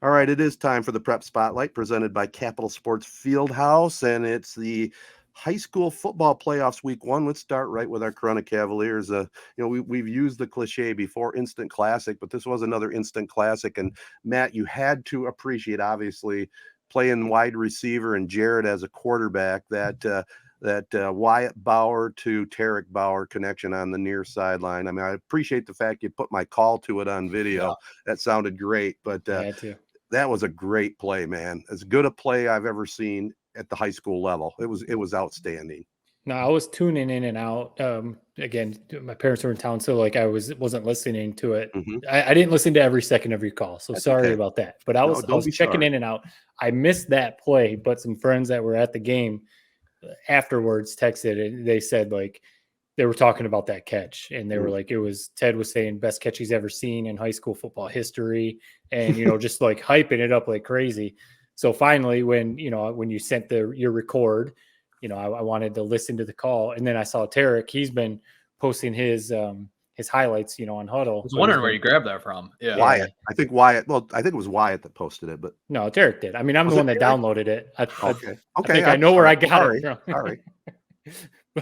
All right, it is time for the Prep Spotlight presented by Capital Sports Fieldhouse, and it's the high school football playoffs week 1. Let's start right with our Corunna Cavaliers. We've used the cliche before, instant classic, but this was another instant classic. And Matt, you had to appreciate, obviously, playing wide receiver and Jared as a quarterback, that Wyatt Bauer to Tarek Bauer connection on the near sideline. I mean, I appreciate the fact you put my call to it on video. Yeah. That sounded great, but that was a great play, man. As good a play I've ever seen at the high school level. It was outstanding. No, I was tuning in and out. Again, my parents were in town, so like I wasn't listening to it. Mm-hmm. I didn't listen to every second of your call, so that's sorry about that. But I was checking in and out. I missed that play, but some friends that were at the game afterwards texted and they said like they were talking about that catch, and they were like, Ted was saying best catch he's ever seen in high school football history, and just like hyping it up like crazy. So finally, when you sent your record, I wanted to listen to the call, and then I saw Tarek. He's been posting his highlights, on Huddle. I was wondering where you grabbed that from. Yeah, Wyatt. I think it was Wyatt that posted it, but no, Tarek did. I mean, I'm the one that downloaded it. Okay. I think I know where I got it from. All right.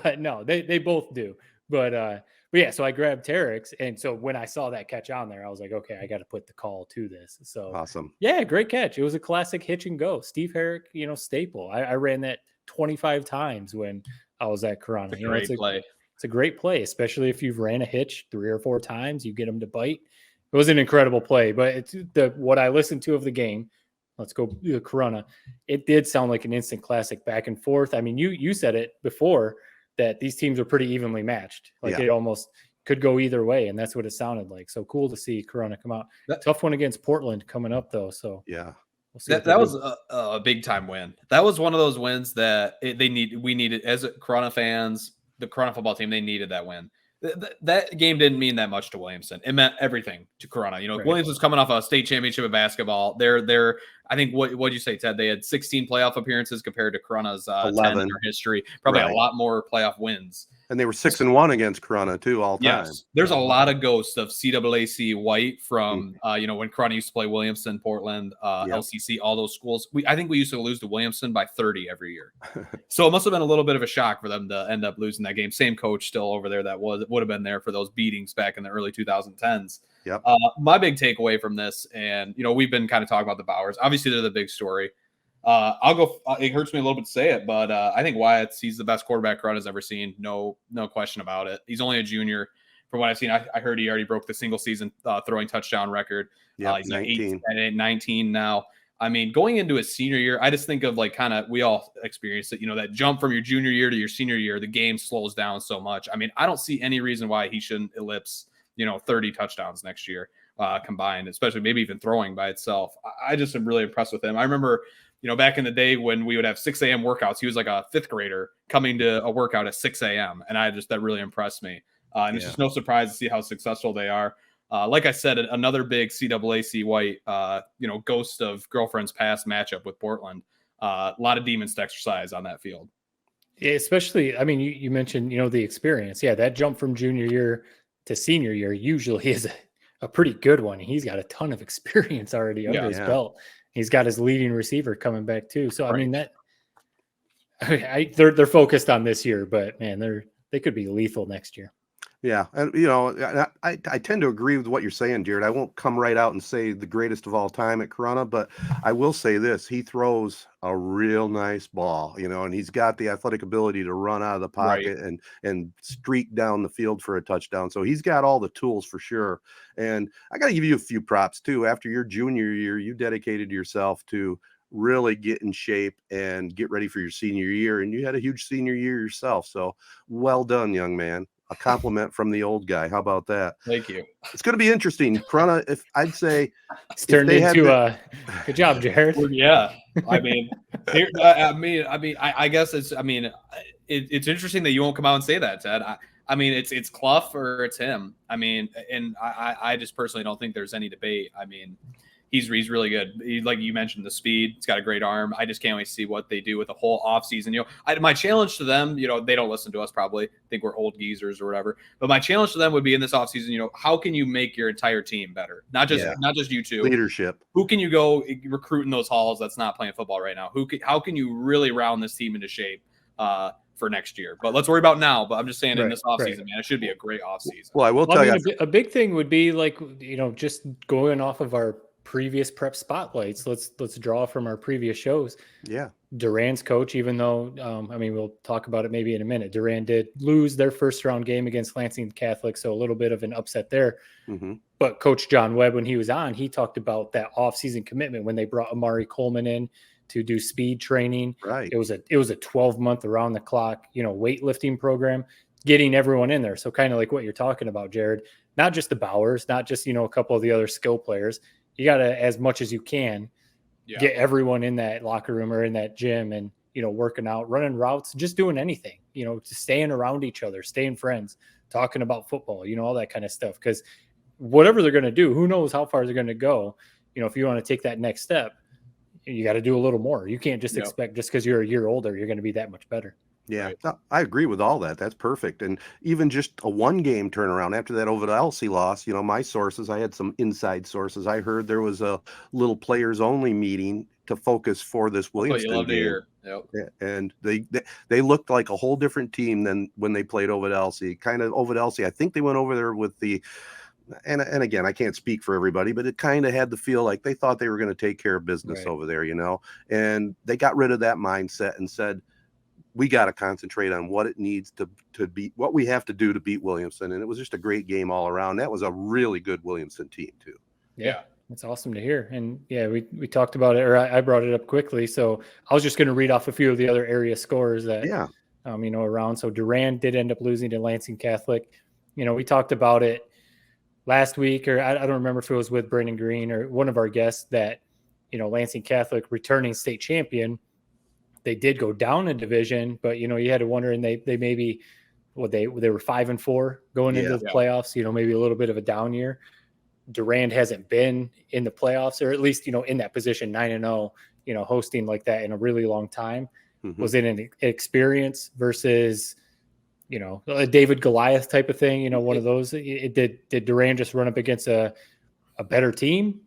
But no, they both do. But But yeah, so I grabbed Terex, and so when I saw that catch on there, I was like, okay, I got to put the call to this. So Awesome. yeah, great catch. It was a classic hitch and go. Steve Herrick, staple. I ran that 25 times when I was at Corona. Great play. It's a great play, especially if you've ran a hitch 3 or 4 times, you get them to bite. It was an incredible play, but it's what I listened to of the game. Let's go Corona. It did sound like an instant classic back and forth. I mean, you said it before that these teams are pretty evenly matched. Like it almost could go either way, and that's what it sounded like. So cool to see Corona come out. Tough one against Portland coming up though. So yeah, we'll see that was a big time win. That was one of those wins that we needed as Corona fans. The Corona football team, they needed that win. That game didn't mean that much to Williamson. It meant everything to Corona. Right. Williamson's coming off a state championship of basketball. They're I think what'd you say, Ted? They had 16 playoff appearances compared to Corona's 10 in their history. Probably a lot more playoff wins. And they were 6-1 against Corona too, all time. Yes, there's a lot of ghosts of CAAC white from when Corona used to play Williamson, Portland, LCC, all those schools. I think we used to lose to Williamson by 30 every year. So it must have been a little bit of a shock for them to end up losing that game. Same coach still over there that would have been there for those beatings back in the early 2010s. Yep. My big takeaway from this, and we've been kind of talking about the Bowers. Obviously, they're the big story. I'll go. It hurts me a little bit to say it, but I think he's the best quarterback Corona's ever seen. No question about it. He's only a junior. From what I've seen, I heard he already broke the single season throwing touchdown record. He's 19 now. I mean, going into his senior year, I just think of we all experienced it. That jump from your junior year to your senior year, the game slows down so much. I mean, I don't see any reason why he shouldn't ellipse 30 touchdowns next year combined, especially maybe even throwing by itself. I just am really impressed with him. I remember, back in the day when we would have 6 a.m. workouts, he was like a 5th grader coming to a workout at 6 a.m. And that really impressed me. And it's just no surprise to see how successful they are. Like I said, another big CAAC white, ghost of girlfriend's past matchup with Portland. A lot of demons to exercise on that field. Yeah, especially, I mean, you mentioned, the experience. Yeah, that jump from junior year to senior year usually is a pretty good one. He's got a ton of experience already under his belt. He's got his leading receiver coming back too. So I mean they're focused on this year, but man, they could be lethal next year. Yeah, and I tend to agree with what you're saying, Jared. I won't come right out and say the greatest of all time at Corona, but I will say this: he throws a real nice ball, and he's got the athletic ability to run out of the pocket and streak down the field for a touchdown. So he's got all the tools for sure. And I got to give you a few props too. After your junior year, you dedicated yourself to really get in shape and get ready for your senior year, and you had a huge senior year yourself. So well done, young man. A compliment from the old guy. How about that? Thank you. It's going to be interesting. Corona, if I'd say it's turned into good job, Jared. Yeah. I mean, I guess it's interesting that you won't come out and say that, Ted. I mean, it's Clough or it's him. I mean, and I just personally don't think there's any debate. I mean, he's really good. Like you mentioned, the speed. He's got a great arm. I just can't wait to see what they do with the whole offseason. My challenge to them, they don't listen to us probably. Think we're old geezers or whatever. But my challenge to them would be in this offseason, how can you make your entire team better? Not just you two. Leadership. Who can you go recruit in those halls that's not playing football right now? How can you really round this team into shape for next year? But let's worry about now. But I'm just saying in this offseason, man, it should be a great offseason. Well, I will tell you. A big thing would be just going off of our previous prep spotlights. Let's draw from our previous shows. Yeah. Duran's coach, even though, we'll talk about it maybe in a minute. Duran did lose their first round game against Lansing Catholic. So a little bit of an upset there. Mm-hmm. But Coach John Webb, when he was on, he talked about that offseason commitment when they brought Amari Coleman in to do speed training. Right. It was a 12-month around the clock, weightlifting program, getting everyone in there. So kind of like what you're talking about, Jared, not just the Bowers, not just, a couple of the other skill players. You got to, as much as you can, get everyone in that locker room or in that gym and, working out, running routes, just doing anything, just staying around each other, staying friends, talking about football, all that kind of stuff. Because whatever they're going to do, who knows how far they're going to go. If you want to take that next step, you got to do a little more. You can't just expect just because you're a year older, you're going to be that much better. Yeah, right. No, I agree with all that. That's perfect. And even just a 1-game turnaround after that over the LC loss, my sources, I had some inside sources. I heard there was a little players only meeting to focus for this That's what you Williamston love to game. hear. Yep. Yeah, and they looked like a whole different team than when they played Ovid Elsie. Kind of Ovid Elsie, I think they went over there with the, and again, I can't speak for everybody, but it kind of had the feel like they thought they were going to take care of business over there, and they got rid of that mindset and said, we got to concentrate on what it needs to beat, what we have to do to beat Williamston. And it was just a great game all around. That was a really good Williamston team too. Yeah. It's awesome to hear. And yeah, we talked about it, or I brought it up quickly. So I was just going to read off a few of the other area scores that, around. So Durand did end up losing to Lansing Catholic. We talked about it last week, or I don't remember if it was with Brandon Green or one of our guests, that, Lansing Catholic, returning state champion, they did go down a division, but, you had to wonder, and they maybe, they were 5-4 going into the playoffs, maybe a little bit of a down year. Durand hasn't been in the playoffs, or at least, in that position, 9-0, hosting like that in a really long time. Mm-hmm. Was it an experience versus, a David Goliath type of thing, one of those? Did Durand just run up against a better team,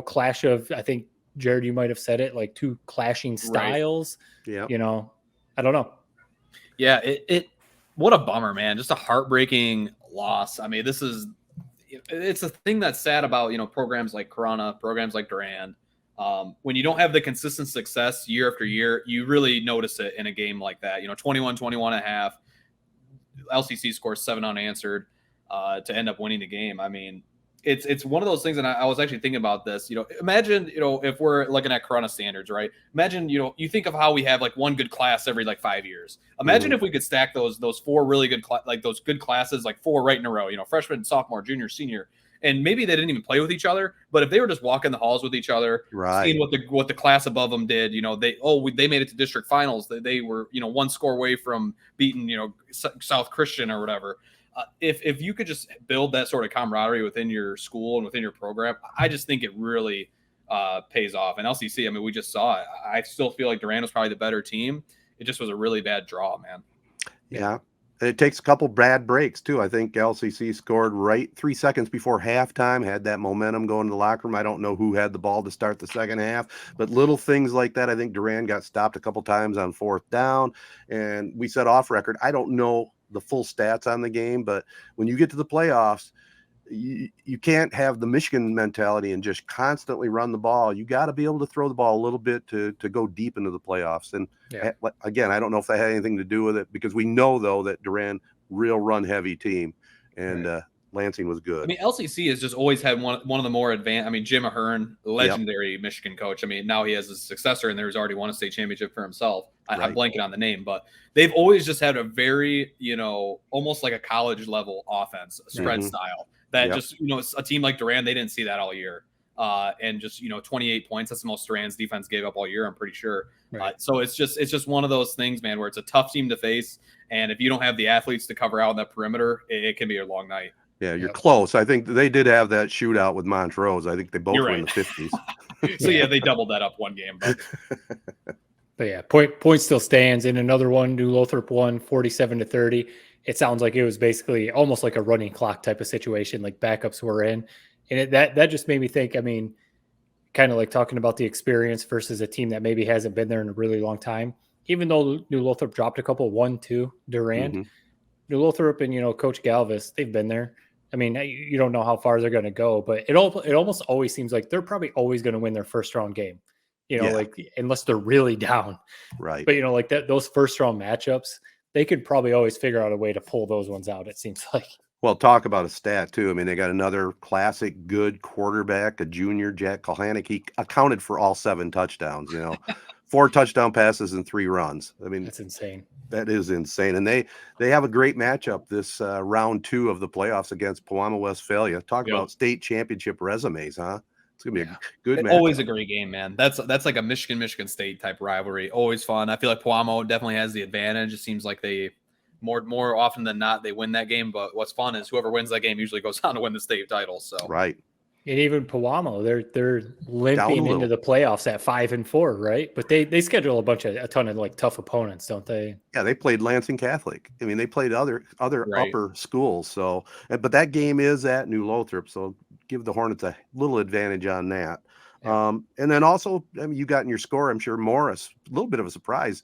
clash of, I think, Jared, you might have said it, like two clashing styles. Right. Yeah. I don't know. Yeah. What a bummer, man. Just a heartbreaking loss. I mean, it's a thing that's sad about, programs like Corona, programs like Durand. When you don't have the consistent success year after year, you really notice it in a game like that. 21-21.5, LCC scores 7 unanswered to end up winning the game. I mean, it's one of those things, and I was actually thinking about this. Imagine, if we're looking at Corona standards, right? Imagine, you think of how we have like one good class every like 5 years. Imagine if we could stack those 4 really good those good classes, like 4 right in a row. Freshman, sophomore, junior, senior, and maybe they didn't even play with each other, but if they were just walking the halls with each other, seeing what the class above them did, they made it to district finals. They were 1 score away from beating South Christian or whatever. If you could just build that sort of camaraderie within your school and within your program, I just think it really pays off. And LCC, I mean, we just saw it. I still feel like Durand was probably the better team. It just was a really bad draw, man. Yeah. It takes a couple bad breaks too. I think LCC scored right 3 seconds before halftime, had that momentum going to the locker room. I don't know who had the ball to start the second half, but little things like that. I think Durand got stopped a couple times on 4th down, and we said off record, I don't know the full stats on the game, but when you get to the playoffs, you can't have the Michigan mentality and just constantly run the ball. You got to be able to throw the ball a little bit to go deep into the playoffs. And again, I don't know if that had anything to do with it, because we know though that Durand, real run heavy team, and Lansing was good. I mean, LCC has just always had one of the more advanced. I mean, Jim Ahern, legendary Michigan coach. I mean, now he has a successor, and there's already won a state championship for himself. I'm blanking on the name, but they've always just had a very, almost like a college level offense, spread style. That just, a team like Durand, they didn't see that all year. And just, 28 points. That's the most Durand's defense gave up all year, I'm pretty sure. Right. So it's just one of those things, man, where it's a tough team to face. And if you don't have the athletes to cover out in that perimeter, it can be a long night. Yeah, you're close. I think they did have that shootout with Montrose. I think they both were in the 50s. So they doubled that up one game. But yeah, point still stands. In another one, New Lothrop won 47-30. It sounds like it was basically almost like a running clock type of situation, like backups were in. And that just made me think, I mean, kind of like talking about the experience versus a team that maybe hasn't been there in a really long time. Even though New Lothrop dropped a couple 1-2 Durand, New Lothrop and, Coach Galvis, they've been there. I mean, you don't know how far they're going to go, but it almost always seems like they're probably always going to win their first round game, like unless they're really down. Right. But, like those first round matchups, they could probably always figure out a way to pull those ones out, it seems like. Well, talk about a stat too. I mean, they got another classic good quarterback, a junior, Jack Kalanick. He accounted for all 7 touchdowns, 4 touchdown passes and 3 runs. I mean, that's insane. That is insane. And they have a great matchup this round 2 of the playoffs against Pewamo Westphalia. Talk about state championship resumes, huh? It's gonna be a good matchup. Always a great game, man. That's like a Michigan State type rivalry. Always fun. I feel like Pewamo definitely has the advantage. It seems like they more often than not they win that game. But what's fun is whoever wins that game usually goes on to win the state title. So right. And even Pewamo, they're limping into the playoffs at 5-4, right? But they schedule a ton of like tough opponents, don't they? Yeah, they played Lansing Catholic. I mean, they played other upper schools. So, but that game is at New Lothrop, so give the Hornets a little advantage on that. And then also, I mean, you got in your score, I'm sure, Morris, a little bit of a surprise.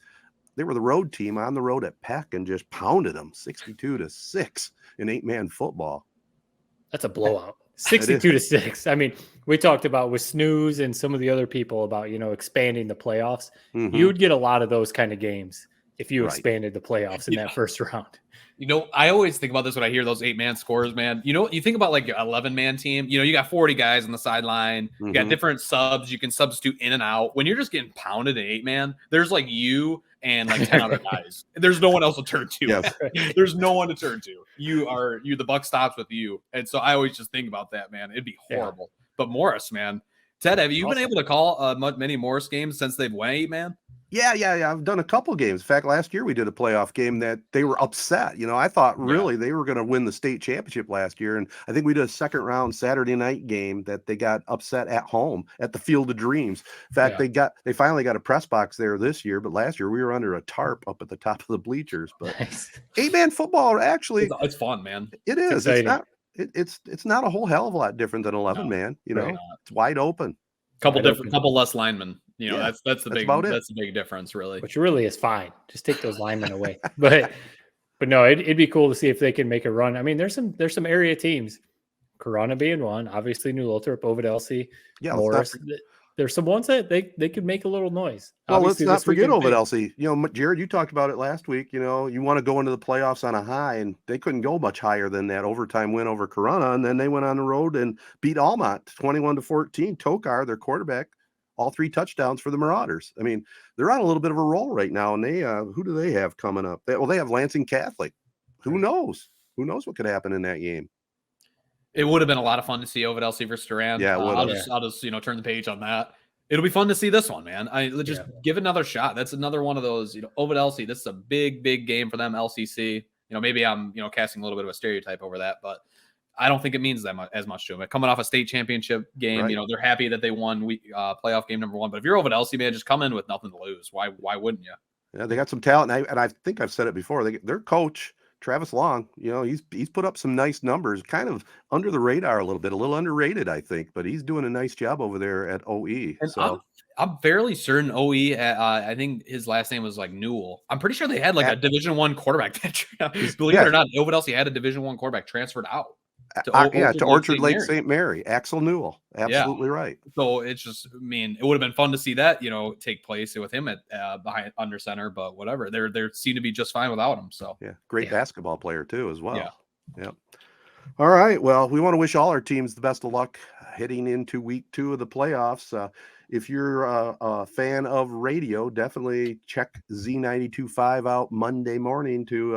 They were the road team on the road at Peck and just pounded them 62-6 in 8-man football. That's a blowout. 62-6. I mean, we talked about with Snooze and some of the other people about, expanding the playoffs. Mhm. You would get a lot of those kind of games if you Right. expanded the playoffs in that first round. I always think about this when I hear those 8-man scores, man. You think about like your 11-man team, you got 40 guys on the sideline. You got Mhm. different subs. You can substitute in and out. When you're just getting pounded in 8-man, there's like you and like 10 other guys. There's no one else to turn to. Yes. There's no one to turn to. The buck stops with you. And so I always just think about that, man. It'd be horrible. But Morris, man. Ted, have you been able to call many Morris games since they've went 8-man? Yeah. I've done a couple games. In fact, last year we did a playoff game that they were upset. I thought really they were going to win the state championship last year. And I think we did a second round Saturday night game that they got upset at home at the Field of Dreams. In fact, they finally got a press box there this year, but last year we were under a tarp up at the top of the bleachers. But Nice. 8-man football, actually, It's fun, man. it is. It's not a whole hell of a lot different than 11-man. It's wide open. Couple less linemen. That's the big difference, really. Which really is fine. Just take those linemen away. But no, it'd be cool to see if they can make a run. I mean, there's some area teams, Corona being one, obviously New Lothrop, Ovid Elsie, Morris. There's some ones that they could make a little noise. Well, let's not forget Ovid Elsie. Jared, you talked about it last week. You want to go into the playoffs on a high, and they couldn't go much higher than that overtime win over Corona. And then they went on the road and beat Almont 21-14. Tokar, their quarterback, all 3 touchdowns for the Marauders. I mean, they're on a little bit of a roll right now. And they, who do they have coming up? They have Lansing Catholic. Who knows? Who knows what could happen in that game? It would have been a lot of fun to see Ovid Elsie versus Durand. Yeah, I'll just turn the page on that. It'll be fun to see this one, man. Give it another shot. That's another one of those, Ovid Elsie. This is a big game for them. LCC. Maybe I'm casting a little bit of a stereotype over that, but I don't think it means as much to them. Coming off a state championship game, Right. They're happy that they won playoff game number 1. But if you're Ovid Elsie, man, just come in with nothing to lose. Why wouldn't you? Yeah, they got some talent, and I think I've said it before. Their coach, Travis Long, he's put up some nice numbers, kind of under the radar a little underrated, I think, but he's doing a nice job over there at OE. And so I'm fairly certain OE. I think his last name was like Newell. I'm pretty sure they had like a Division I quarterback. Believe it or not, Ovid Elsie had a Division I quarterback transferred out. To Orchard Lake St. Mary, Axel Newell. Absolutely right. So it's just, it would have been fun to see that, take place with him at behind under center, but whatever. They seem to be just fine without him. So great basketball player too, as well. Yeah. All right. Well, we want to wish all our teams the best of luck heading into week 2 of the playoffs. If you're a fan of radio, definitely check Z92.5 out Monday morning to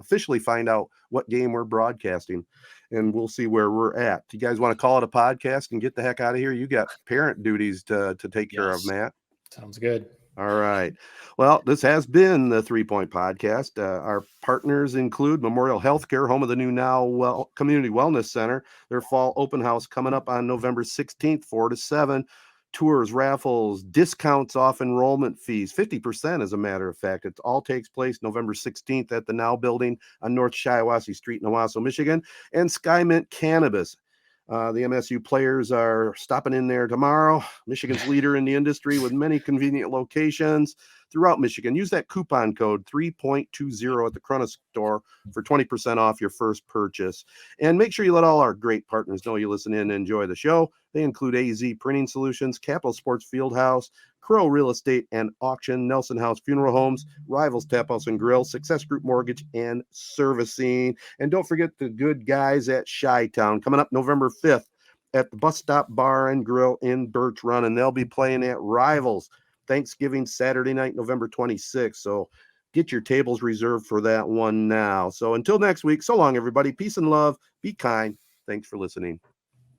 officially find out what game we're broadcasting, and we'll see where we're at. You guys want to call it a podcast and get the heck out of here? You got parent duties to take care of, Matt. Sounds good. All right. Well, this has been the 3 Point Podcast. Our partners include Memorial Healthcare, home of the new Now Community Wellness Center. Their fall open house coming up on November 16th, 4 to 7. Tours, raffles, discounts off enrollment fees, 50% as a matter of fact. It all takes place November 16th at the Now Building on North Shiawassee Street in Owosso, Michigan. And Skymint Cannabis. The MSU players are stopping in there tomorrow. Michigan's leader in the industry with many convenient locations throughout Michigan. Use that coupon code 3.20 at the Corona store for 20% off your first purchase. And make sure you let all our great partners know you listen in and enjoy the show. They include AZEE Printing Solutions, Capital Sports Fieldhouse, Crow Real Estate and Auction, Nelson House Funeral Homes, Rivals Taphouse and Grille, Success Group Mortgage and Servicing. And don't forget the good guys at Chi-Town coming up November 5th at the Bus Stop Bar and Grill in Birch Run, and they'll be playing at Rivals Thanksgiving Saturday night, November 26th. So get your tables reserved for that one now. So until next week, so long, everybody. Peace and love. Be kind. Thanks for listening.